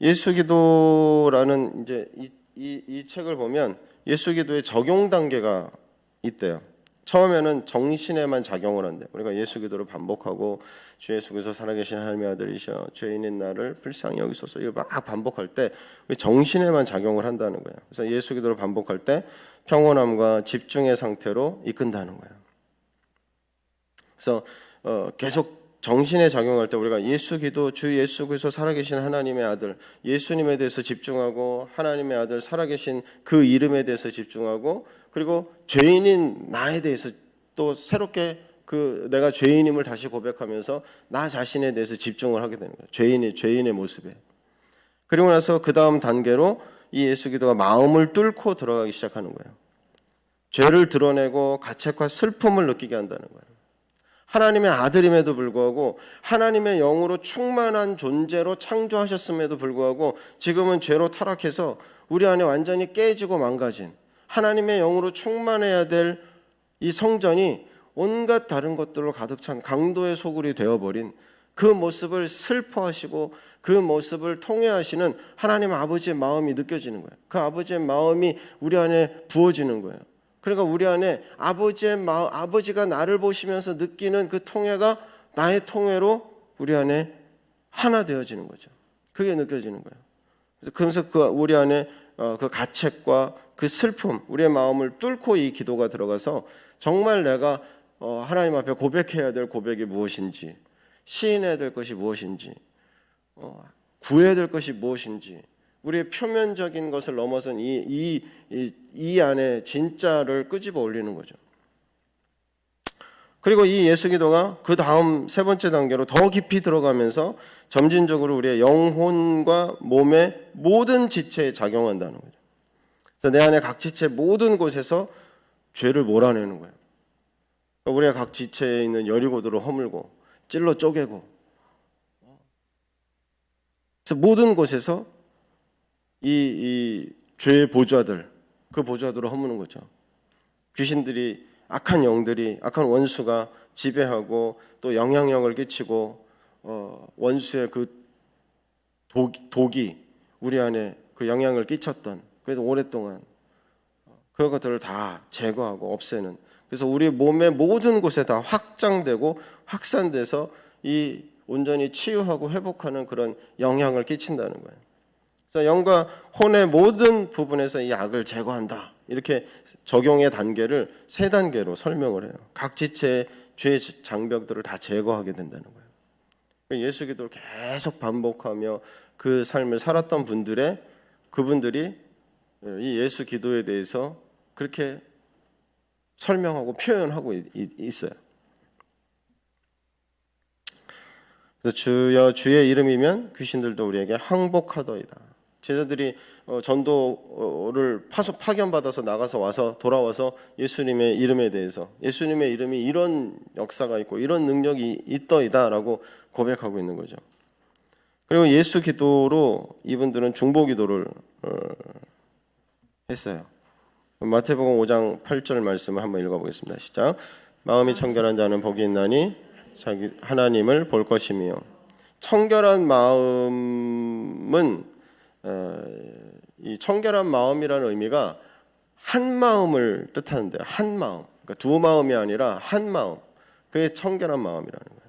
예수 기도라는 이제 이 책을 보면 예수 기도의 적용 단계가 있대요. 처음에는 정신에만 작용을 한대. 우리가 예수 기도를 반복하고 주 예수께서 살아계신 하나님의 아들이셔 죄인인 나를 불쌍히 여기소서 이걸 막 반복할 때 정신에만 작용을 한다는 거예요. 그래서 예수 기도를 반복할 때 평온함과 집중의 상태로 이끈다는 거예요. 그래서 계속 정신에 작용할 때 우리가 예수 기도, 주 예수께서 살아계신 하나님의 아들, 예수님에 대해서 집중하고 하나님의 아들 살아계신 그 이름에 대해서 집중하고 그리고 죄인인 나에 대해서 또 새롭게 내가 죄인임을 다시 고백하면서 나 자신에 대해서 집중을 하게 되는 거예요. 죄인의 모습에. 그리고 나서 그 다음 단계로 이 예수 기도가 마음을 뚫고 들어가기 시작하는 거예요. 죄를 드러내고 가책과 슬픔을 느끼게 한다는 거예요. 하나님의 아들임에도 불구하고 하나님의 영으로 충만한 존재로 창조하셨음에도 불구하고 지금은 죄로 타락해서 우리 안에 완전히 깨지고 망가진 하나님의 영으로 충만해야 될 이 성전이 온갖 다른 것들로 가득 찬 강도의 소굴이 되어버린 그 모습을 슬퍼하시고 그 모습을 통회하시는 하나님 아버지의 마음이 느껴지는 거예요. 그 아버지의 마음이 우리 안에 부어지는 거예요. 그러니까 우리 안에 아버지가 나를 보시면서 느끼는 그 통회가 나의 통회로 우리 안에 하나 되어지는 거죠. 그게 느껴지는 거예요. 그래서 우리 안에 그 가책과 그 슬픔, 우리의 마음을 뚫고 이 기도가 들어가서 정말 내가 하나님 앞에 고백해야 될 고백이 무엇인지, 시인해야 될 것이 무엇인지, 구해야 될 것이 무엇인지, 우리의 표면적인 것을 넘어선 이 안에 진짜를 끄집어 올리는 거죠. 그리고 이 예수 기도가 그 다음 세 번째 단계로 더 깊이 들어가면서 점진적으로 우리의 영혼과 몸의 모든 지체에 작용한다는 거죠. 그래서 내 안에 각 지체 모든 곳에서 죄를 몰아내는 거예요. 그러니까 우리가 각 지체에 있는 여리고들을 허물고 찔러 쪼개고 그래서 모든 곳에서 이 죄의 보좌들, 그 보좌들을 허무는 거죠. 귀신들이, 악한 영들이, 악한 원수가 지배하고 또 영향력을 끼치고 원수의 그 독이 우리 안에 그 영향을 끼쳤던, 그래서 오랫동안 그런 것들을 다 제거하고 없애는, 그래서 우리 몸의 모든 곳에 다 확장되고 확산돼서 이 온전히 치유하고 회복하는 그런 영향을 끼친다는 거예요. 그래서 영과 혼의 모든 부분에서 이 악을 제거한다. 이렇게 적용의 단계를 세 단계로 설명을 해요. 각 지체의 죄의 장벽들을 다 제거하게 된다는 거예요. 예수 기도를 계속 반복하며 그 삶을 살았던 그분들이 이 예수 기도에 대해서 그렇게 설명하고 표현하고 있어요. 그래서 주여 주의 이름이면 귀신들도 우리에게 항복하더이다. 제자들이 전도를 파견받아서 나가서 돌아와서 예수님의 이름에 대해서 예수님의 이름이 이런 역사가 있고 이런 능력이 있더이다라고 고백하고 있는 거죠. 그리고 예수 기도로 이분들은 중보 기도를 했어요. 마태복음 5장 8절 말씀을 한번 읽어보겠습니다. 시작. 마음이 청결한 자는 복이 있나니 자기 하나님을 볼 것이며. 청결한 마음은 이 청결한 마음이라는 의미가 한 마음을 뜻하는데요. 한 마음, 그러니까 두 마음이 아니라 한 마음. 그게 청결한 마음이라는 거예요.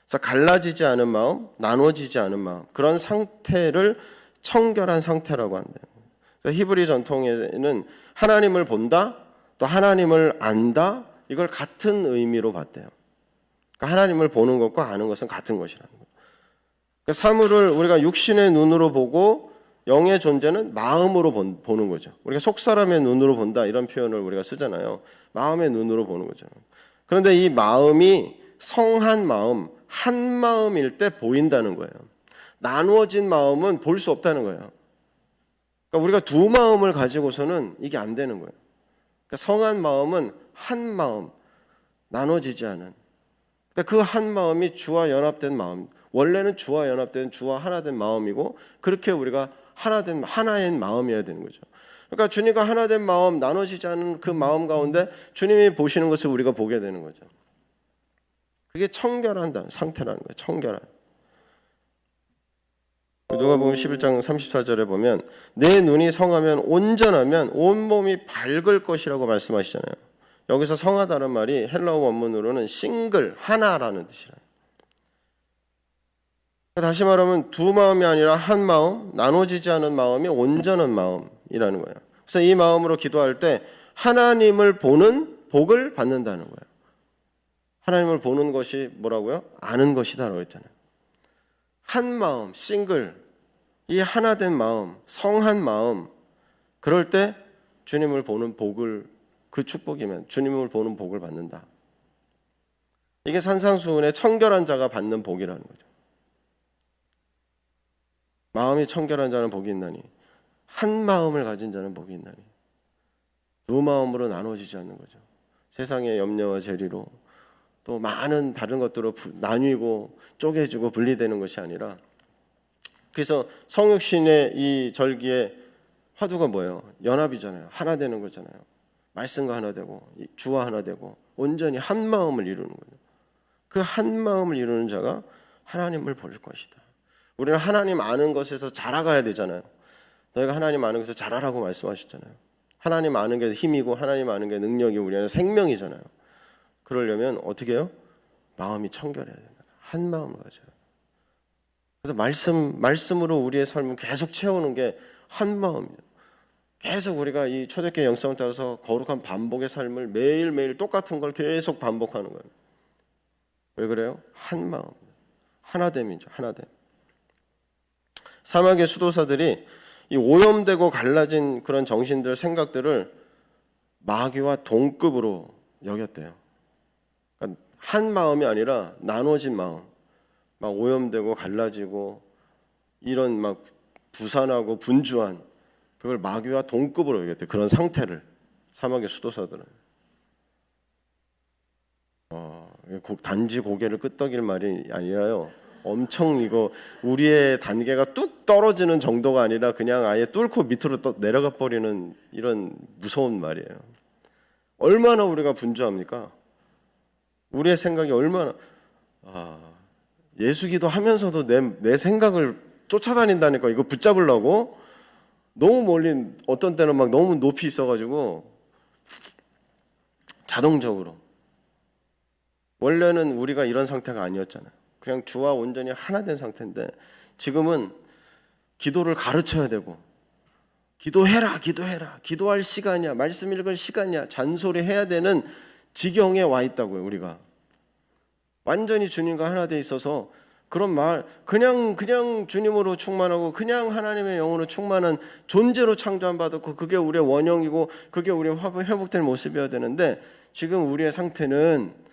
그래서 갈라지지 않은 마음, 나눠지지 않은 마음, 그런 상태를 청결한 상태라고 한대요. 그러니까 히브리 전통에는 하나님을 본다, 또 하나님을 안다, 이걸 같은 의미로 봤대요. 그러니까 하나님을 보는 것과 아는 것은 같은 것이라는 거예요. 그러니까 사물을 우리가 육신의 눈으로 보고 영의 존재는 마음으로 보는 거죠. 우리가 속사람의 눈으로 본다 이런 표현을 우리가 쓰잖아요. 마음의 눈으로 보는 거죠. 그런데 이 마음이 성한 마음, 한 마음일 때 보인다는 거예요. 나누어진 마음은 볼 수 없다는 거예요. 그러니까 우리가 두 마음을 가지고서는 이게 안 되는 거예요. 그러니까 성한 마음은 한 마음, 나눠지지 않은. 그 한 마음이 주와 연합된 마음. 원래는 주와 연합된, 주와 하나 된 마음이고, 그렇게 우리가 하나의 마음이어야 되는 거죠. 그러니까 주님과 하나 된 마음, 나눠지지 않은 그 마음 가운데 주님이 보시는 것을 우리가 보게 되는 거죠. 그게 청결한 상태라는 거예요. 청결한. 누가복음 11장 34절에 보면 내 눈이 성하면 온전하면 온몸이 밝을 것이라고 말씀하시잖아요. 여기서 성하다는 말이 헬라어 원문으로는 싱글, 하나라는 뜻이에요. 다시 말하면 두 마음이 아니라 한 마음, 나눠지지 않은 마음이 온전한 마음이라는 거예요. 그래서 이 마음으로 기도할 때 하나님을 보는 복을 받는다는 거예요. 하나님을 보는 것이 뭐라고요? 아는 것이다라고 했잖아요. 한 마음, 싱글, 이 하나 된 마음, 성한 마음, 그럴 때 주님을 보는 복을, 그 축복이면 주님을 보는 복을 받는다. 이게 산상수훈의 청결한 자가 받는 복이라는 거죠. 마음이 청결한 자는 복이 있나니 한 마음을 가진 자는 복이 있나니 두 마음으로 나눠지지 않는 거죠. 세상의 염려와 재리로 또 많은 다른 것들로 나뉘고 쪼개지고 분리되는 것이 아니라, 그래서 성육신의 이 절기의 화두가 뭐예요? 연합이잖아요. 하나 되는 거잖아요. 말씀과 하나 되고 주와 하나 되고 온전히 한 마음을 이루는 거예요. 그 한 마음을 이루는 자가 하나님을 볼 것이다. 우리는 하나님 아는 것에서 자라가야 되잖아요. 너희가 하나님 아는 것에서 자라라고 말씀하셨잖아요. 하나님 아는 게 힘이고 하나님 아는 게 능력이 우리 안에 생명이잖아요. 그러려면 어떻게 해요? 마음이 청결해야 된다. 한 마음을 가져요. 그래서 말씀으로 우리의 삶을 계속 채우는 게 한 마음이에요. 계속 우리가 이 초대교회 영성을 따라서 거룩한 반복의 삶을 매일매일 똑같은 걸 계속 반복하는 거예요. 왜 그래요? 한 마음, 하나됨이죠. 하나됨. 사막의 수도사들이 이 오염되고 갈라진 그런 정신들, 생각들을 마귀와 동급으로 여겼대요. 그러니까 한 마음이 아니라 나눠진 마음, 막 오염되고 갈라지고 이런 막 부산하고 분주한, 그걸 마귀와 동급으로 여겼대요. 그런 상태를 사막의 수도사들은. 단지 고개를 끄덕일 말이 아니라요. 엄청 이거 우리의 단계가 뚝 떨어지는 정도가 아니라 그냥 아예 뚫고 밑으로 내려가 버리는 이런 무서운 말이에요. 얼마나 우리가 분주합니까? 우리의 생각이 얼마나 예수기도 하면서도 내 생각을 쫓아다닌다니까. 이거 붙잡으려고 너무 멀리, 어떤 때는 막 너무 높이 있어가지고 자동적으로. 원래는 우리가 이런 상태가 아니었잖아요. 그냥 주와 온전히 하나 된 상태인데 지금은 기도를 가르쳐야 되고, 기도해라 기도할 시간이야, 말씀 읽을 시간이야, 잔소리해야 되는 지경에 와 있다고요. 우리가 완전히 주님과 하나 돼 있어서 그런 말, 그냥 주님으로 충만하고 그냥 하나님의 영으로 충만한 존재로 창조함 받았고 그게 우리의 원형이고 그게 우리의 회복된 모습이어야 되는데, 지금 우리의 상태는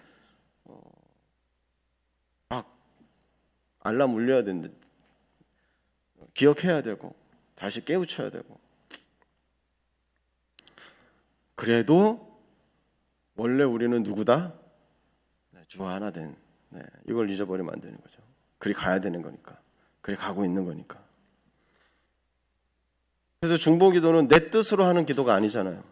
알람 울려야 되는데 기억해야 되고 다시 깨우쳐야 되고, 그래도 원래 우리는 누구다? 주와 하나 된, 이걸 잊어버리면 안 되는 거죠. 그리 가야 되는 거니까. 그리 가고 있는 거니까. 그래서 중보기도는 내 뜻으로 하는 기도가 아니잖아요.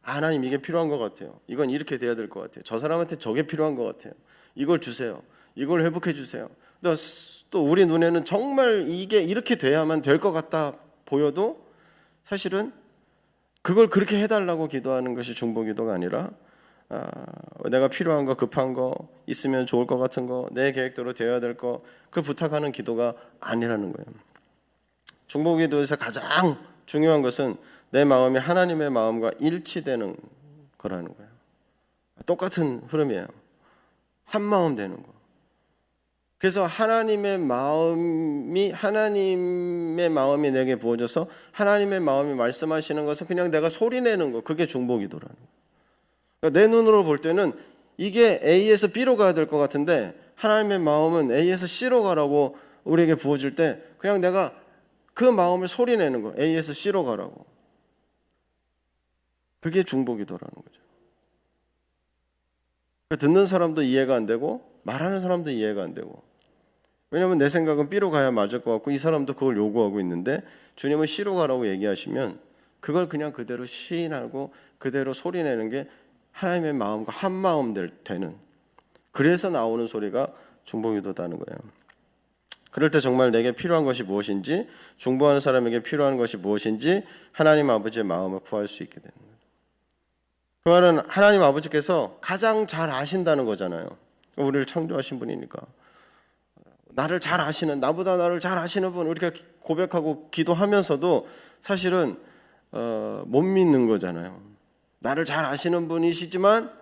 하나님 이게 필요한 것 같아요. 이건 이렇게 돼야 될 것 같아요. 저 사람한테 저게 필요한 것 같아요. 이걸 주세요. 이걸 회복해 주세요. 또 우리 눈에는 정말 이게 이렇게 돼야만 될 것 같다 보여도 사실은 그걸 그렇게 해달라고 기도하는 것이 중보기도가 아니라, 내가 필요한 거, 급한 거, 있으면 좋을 것 같은 거, 내 계획대로 되어야 될 거, 그걸 부탁하는 기도가 아니라는 거예요. 중보기도에서 가장 중요한 것은 내 마음이 하나님의 마음과 일치되는 거라는 거예요. 똑같은 흐름이에요. 한 마음 되는 거. 그래서 하나님의 마음이 내게 부어져서 하나님의 마음이 말씀하시는 것은 그냥 내가 소리내는 거, 그게 중보기도라는 거예요. 그러니까 내 눈으로 볼 때는 이게 A에서 B로 가야 될 것 같은데 하나님의 마음은 A에서 C로 가라고 우리에게 부어질 때 그냥 내가 그 마음을 소리내는 거예요. A에서 C로 가라고. 그게 중보기도라는 거죠. 그러니까 듣는 사람도 이해가 안 되고 말하는 사람도 이해가 안 되고, 왜냐하면 내 생각은 B로 가야 맞을 것 같고 이 사람도 그걸 요구하고 있는데 주님은 C로 가라고 얘기하시면 그걸 그냥 그대로 시인하고 그대로 소리내는 게 하나님의 마음과 한 마음 되는, 그래서 나오는 소리가 중보기도다는 거예요. 그럴 때 정말 내게 필요한 것이 무엇인지, 중보하는 사람에게 필요한 것이 무엇인지 하나님 아버지의 마음을 구할 수 있게 되는 거예요. 그 말은 하나님 아버지께서 가장 잘 아신다는 거잖아요. 우리를 창조하신 분이니까. 나를 잘 아시는, 나보다 나를 잘 아시는 분, 우리가 고백하고 기도하면서도 사실은 못 믿는 거잖아요. 나를 잘 아시는 분이시지만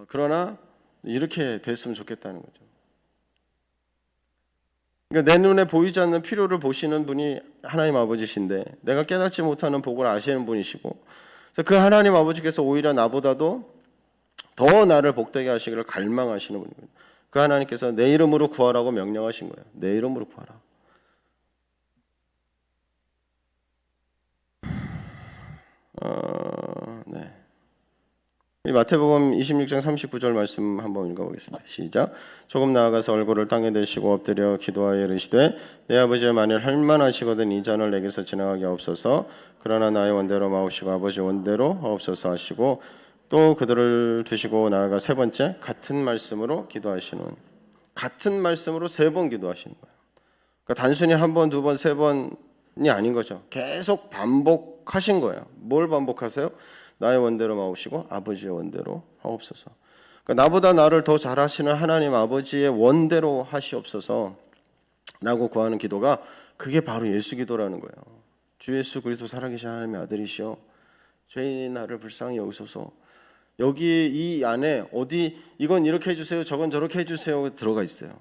그러나 이렇게 됐으면 좋겠다는 거죠. 그러니까 내 눈에 보이지 않는 필요를 보시는 분이 하나님 아버지신데 내가 깨닫지 못하는 복을 아시는 분이시고, 그래서 그 하나님 아버지께서 오히려 나보다도 더 나를 복되게 하시기를 갈망하시는 분입니다. 그 하나님께서 내 이름으로 구하라고 명령하신 거예요. 내 이름으로 구하라. 네. 이 마태복음 26장 39절 말씀 한번 읽어보겠습니다. 시작. 조금 나아가서 얼굴을 땅에 대시고 엎드려 기도하여 이르시되 내 아버지여 만일 할만하시거든 이 잔을 내게서 지나가게 하옵소서. 그러나 나의 원대로 마옵시고 아버지 원대로 하옵소서 하시고, 또 그들을 두시고 나아가 세 번째 같은 말씀으로 기도하시는, 같은 말씀으로 세 번 기도하시는 거예요. 그러니까 단순히 한 번, 두 번, 세 번이 아닌 거죠. 계속 반복하신 거예요. 뭘 반복하세요? 나의 원대로 마옵시고 아버지의 원대로 하옵소서. 그러니까 나보다 나를 더 잘하시는 하나님 아버지의 원대로 하시옵소서 라고 구하는 기도가, 그게 바로 예수 기도라는 거예요. 주 예수 그리스도 살아계신 하나님의 아들이시여 죄인인 나를 불쌍히 여기소서. 여기 이 안에 어디 이건 이렇게 해주세요, 저건 저렇게 해주세요 들어가 있어요.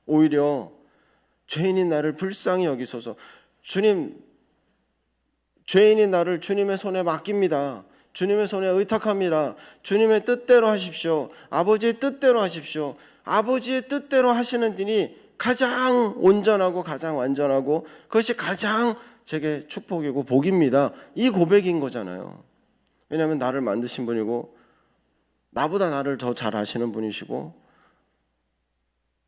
오히려 죄인인 나를 불쌍히 여기소서. 주님, 죄인인 나를 주님의 손에 맡깁니다. 주님의 손에 의탁합니다. 주님의 뜻대로 하십시오. 아버지의 뜻대로 하십시오. 아버지의 뜻대로 하시는 일이 가장 온전하고 가장 완전하고 그것이 가장 제게 축복이고 복입니다. 이 고백인 거잖아요. 왜냐하면 나를 만드신 분이고 나보다 나를 더 잘 아시는 분이시고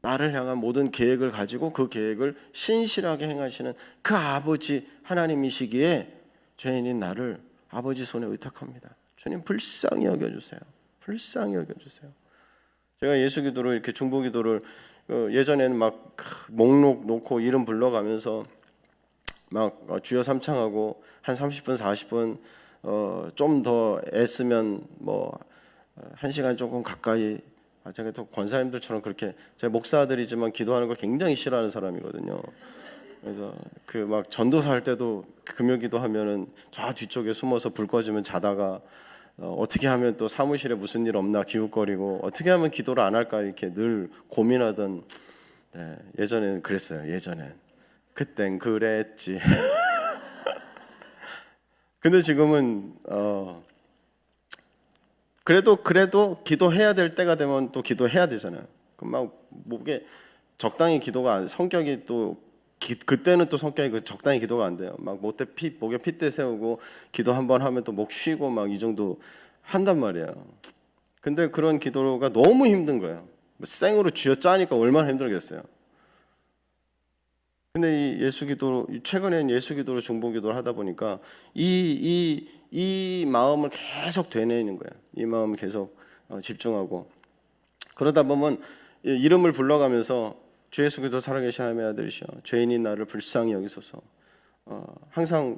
나를 향한 모든 계획을 가지고 그 계획을 신실하게 행하시는 그 아버지 하나님이시기에 죄인인 나를 아버지 손에 의탁합니다. 주님 불쌍히 여겨주세요. 불쌍히 여겨주세요. 제가 예수기도를 이렇게 중보기도를 예전에는 막 목록 놓고 이름 불러가면서 막 주여 삼창하고 한 30분 40분 좀 더 애쓰면 뭐 1시간 조금 가까이, 제가 또 권사님들처럼 그렇게, 제 목사들이지만 기도하는 걸 굉장히 싫어하는 사람이거든요. 그래서 그 막 전도사 할 때도 금요기도 하면은 저 뒤쪽에 숨어서 불 꺼지면 자다가 어떻게 하면 또 사무실에 무슨 일 없나 기웃거리고 어떻게 하면 기도를 안 할까 이렇게 늘 고민하던, 네, 예전에는 그랬어요. 예전엔 그땐 그랬지. 근데 지금은 그래도 기도해야 될 때가 되면 또 기도해야 되잖아요. 그럼 막 목에 적당히 기도가 성격이 또 그때는 또 성격이 적당히 기도가 안 돼요. 막 목에 핏대 세우고 기도 한번 하면 또 목 쉬고 막 이 정도 한단 말이에요. 근데 그런 기도가 너무 힘든 거예요. 생으로 쥐어짜니까 얼마나 힘들겠어요. 근데 이 예수기도, 최근에는 예수기도로 중보기도를 하다 보니까 이 마음을 계속 되뇌이는 거예요. 이 마음을 계속 집중하고 그러다 보면 이름을 불러가면서 주 예수 그리스도 살아계신 하나님의 아들이시여 죄인인 나를 불쌍히 여기소서. 항상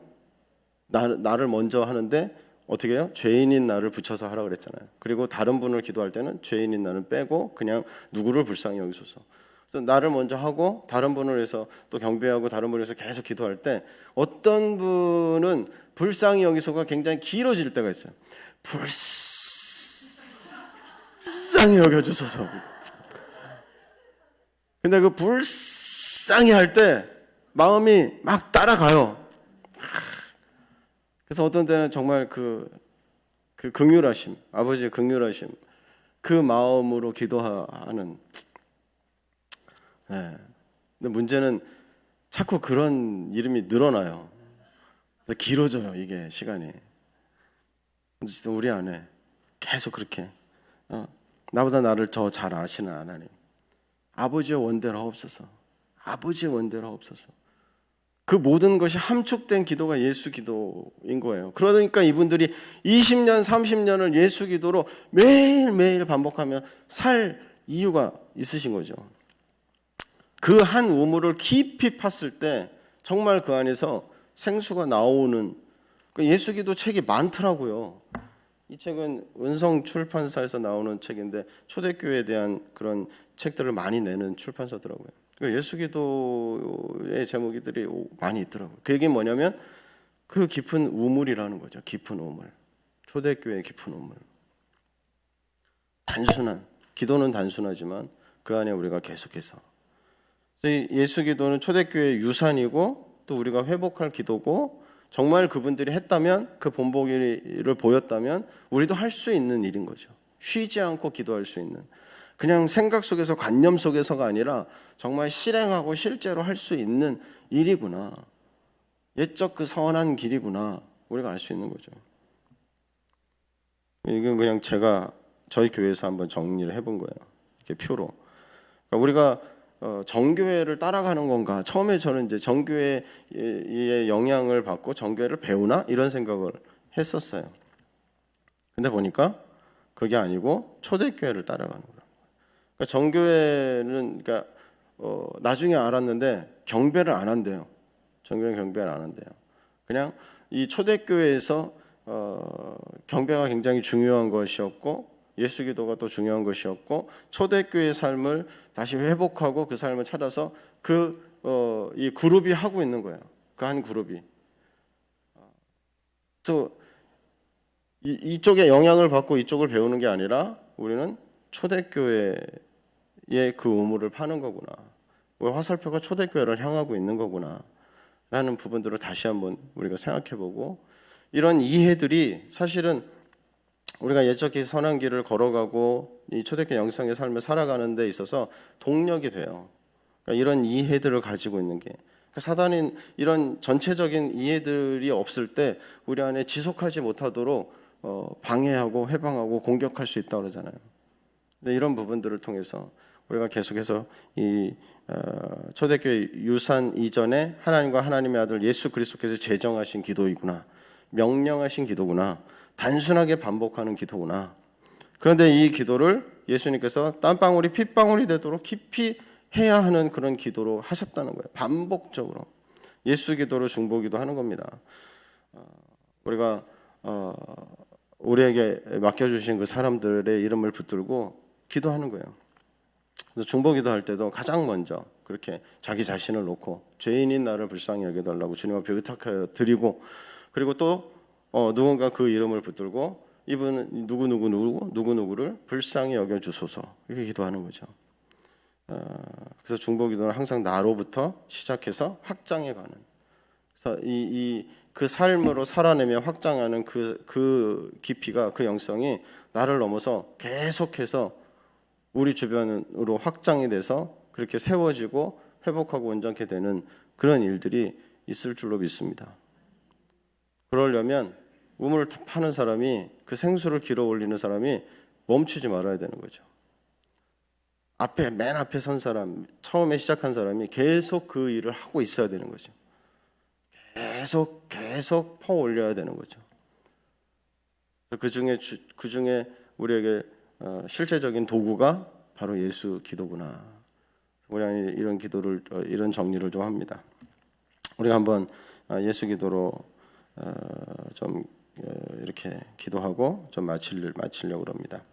나를 먼저 하는데 어떻게 해요? 죄인인 나를 붙여서 하라고 그랬잖아요. 그리고 다른 분을 기도할 때는 죄인인 나는 빼고 그냥 누구를 불쌍히 여기소서. 그래서 나를 먼저 하고 다른 분을 위해서 또 경배하고 다른 분을 위해서 계속 기도할 때 어떤 분은 불쌍히 여기서가 굉장히 길어질 때가 있어요. 불쌍히 여겨주소서. 근데 그 불쌍히 할 때 마음이 막 따라가요. 그래서 어떤 때는 정말 그 긍휼하심, 아버지의 긍휼하심, 그 마음으로 기도하는. 네. 근데 문제는 자꾸 그런 이름이 늘어나요. 길어져요, 이게 시간이. 진짜 우리 안에 계속 그렇게 나보다 나를 더 잘 아시는 하나님, 아버지의 원대로 하옵소서, 아버지의 원대로 하옵소서. 그 모든 것이 함축된 기도가 예수 기도인 거예요. 그러니까 이분들이 20년, 30년을 예수 기도로 매일매일 반복하며 살 이유가 있으신 거죠. 그 한 우물을 깊이 팠을 때 정말 그 안에서 생수가 나오는 예수 기도 책이 많더라고요. 이 책은 은성 출판사에서 나오는 책인데 초대교회에 대한 그런 책들을 많이 내는 출판사더라고요. 예수 기도의 제목들이 많이 있더라고요. 그 얘기는 뭐냐면 그 깊은 우물이라는 거죠. 깊은 우물. 초대교회의 깊은 우물. 단순한, 기도는 단순하지만 그 안에 우리가 계속해서. 예수 기도는 초대교회의 유산이고 또 우리가 회복할 기도고, 정말 그분들이 했다면, 그 본보기를 보였다면 우리도 할 수 있는 일인 거죠. 쉬지 않고 기도할 수 있는, 그냥 생각 속에서 관념 속에서가 아니라 정말 실행하고 실제로 할 수 있는 일이구나, 옛적 그 선한 길이구나, 우리가 알 수 있는 거죠. 이건 그냥 제가 저희 교회에서 한번 정리를 해본 거예요. 이렇게 표로. 그러니까 우리가 정교회를 따라가는 건가? 처음에 저는 이제 정교회의 영향을 받고 정교회를 배우나? 이런 생각을 했었어요. 근데 보니까 그게 아니고 초대교회를 따라가는 거예요. 그러니까 정교회는 나중에 알았는데 경배를 안 한대요. 정교회는 경배를 안 한대요. 그냥 이 초대교회에서 경배가 굉장히 중요한 것이었고 예수 기도가 또 중요한 것이었고, 초대교회의 삶을 다시 회복하고 그 삶을 찾아서 이 그룹이 하고 있는 거예요. 그 한 그룹이. 그래서 이쪽에 영향을 받고 이쪽을 배우는 게 아니라 우리는 초대교회의 그 우물을 파는 거구나. 왜 화살표가 초대교회를 향하고 있는 거구나 라는 부분들을 다시 한번 우리가 생각해보고, 이런 이해들이 사실은 우리가 옛적히 선한 길을 걸어가고 이 초대교회 영성의 삶을 살아가는 데 있어서 동력이 돼요. 그러니까 이런 이해들을 가지고 있는 게, 사단인 이런 전체적인 이해들이 없을 때 우리 안에 지속하지 못하도록 방해하고 회방하고 공격할 수 있다고 그러잖아요. 근데 이런 부분들을 통해서 우리가 계속해서 이 초대교회 유산 이전에 하나님과 하나님의 아들 예수 그리스도께서 제정하신 기도이구나, 명령하신 기도구나, 단순하게 반복하는 기도구나. 그런데 이 기도를 예수님께서 땀방울이 핏방울이 되도록 깊이 해야 하는 그런 기도로 하셨다는 거예요. 반복적으로 예수 기도로 중보기도 하는 겁니다. 우리가 우리에게 맡겨주신 그 사람들의 이름을 붙들고 기도하는 거예요. 그래서 중보기도 할 때도 가장 먼저 그렇게 자기 자신을 놓고 죄인인 나를 불쌍히 여겨달라고 주님 앞에 의탁하여 드리고, 그리고 또 누군가 그 이름을 붙들고 이분은 누구누구를 불쌍히 여겨주소서, 이렇게 기도하는 거죠. 그래서 중보기도는 항상 나로부터 시작해서 확장해 가는, 그래서 그 삶으로 살아내며 확장하는 그 깊이가, 그 영성이 나를 넘어서 계속해서 우리 주변으로 확장이 돼서 그렇게 세워지고 회복하고 온전케 되는 그런 일들이 있을 줄로 믿습니다. 그러려면 우물을 파는 사람이, 그 생수를 길어 올리는 사람이 멈추지 말아야 되는 거죠. 맨 앞에 선 사람, 처음에 시작한 사람이 계속 그 일을 하고 있어야 되는 거죠. 계속 퍼 올려야 되는 거죠. 그 중에 우리에게 실제적인 도구가 바로 예수 기도구나. 우리는 이런 정리를 좀 합니다. 우리가 한번 예수 기도로 좀 이렇게 기도하고 좀 마치려고 합니다.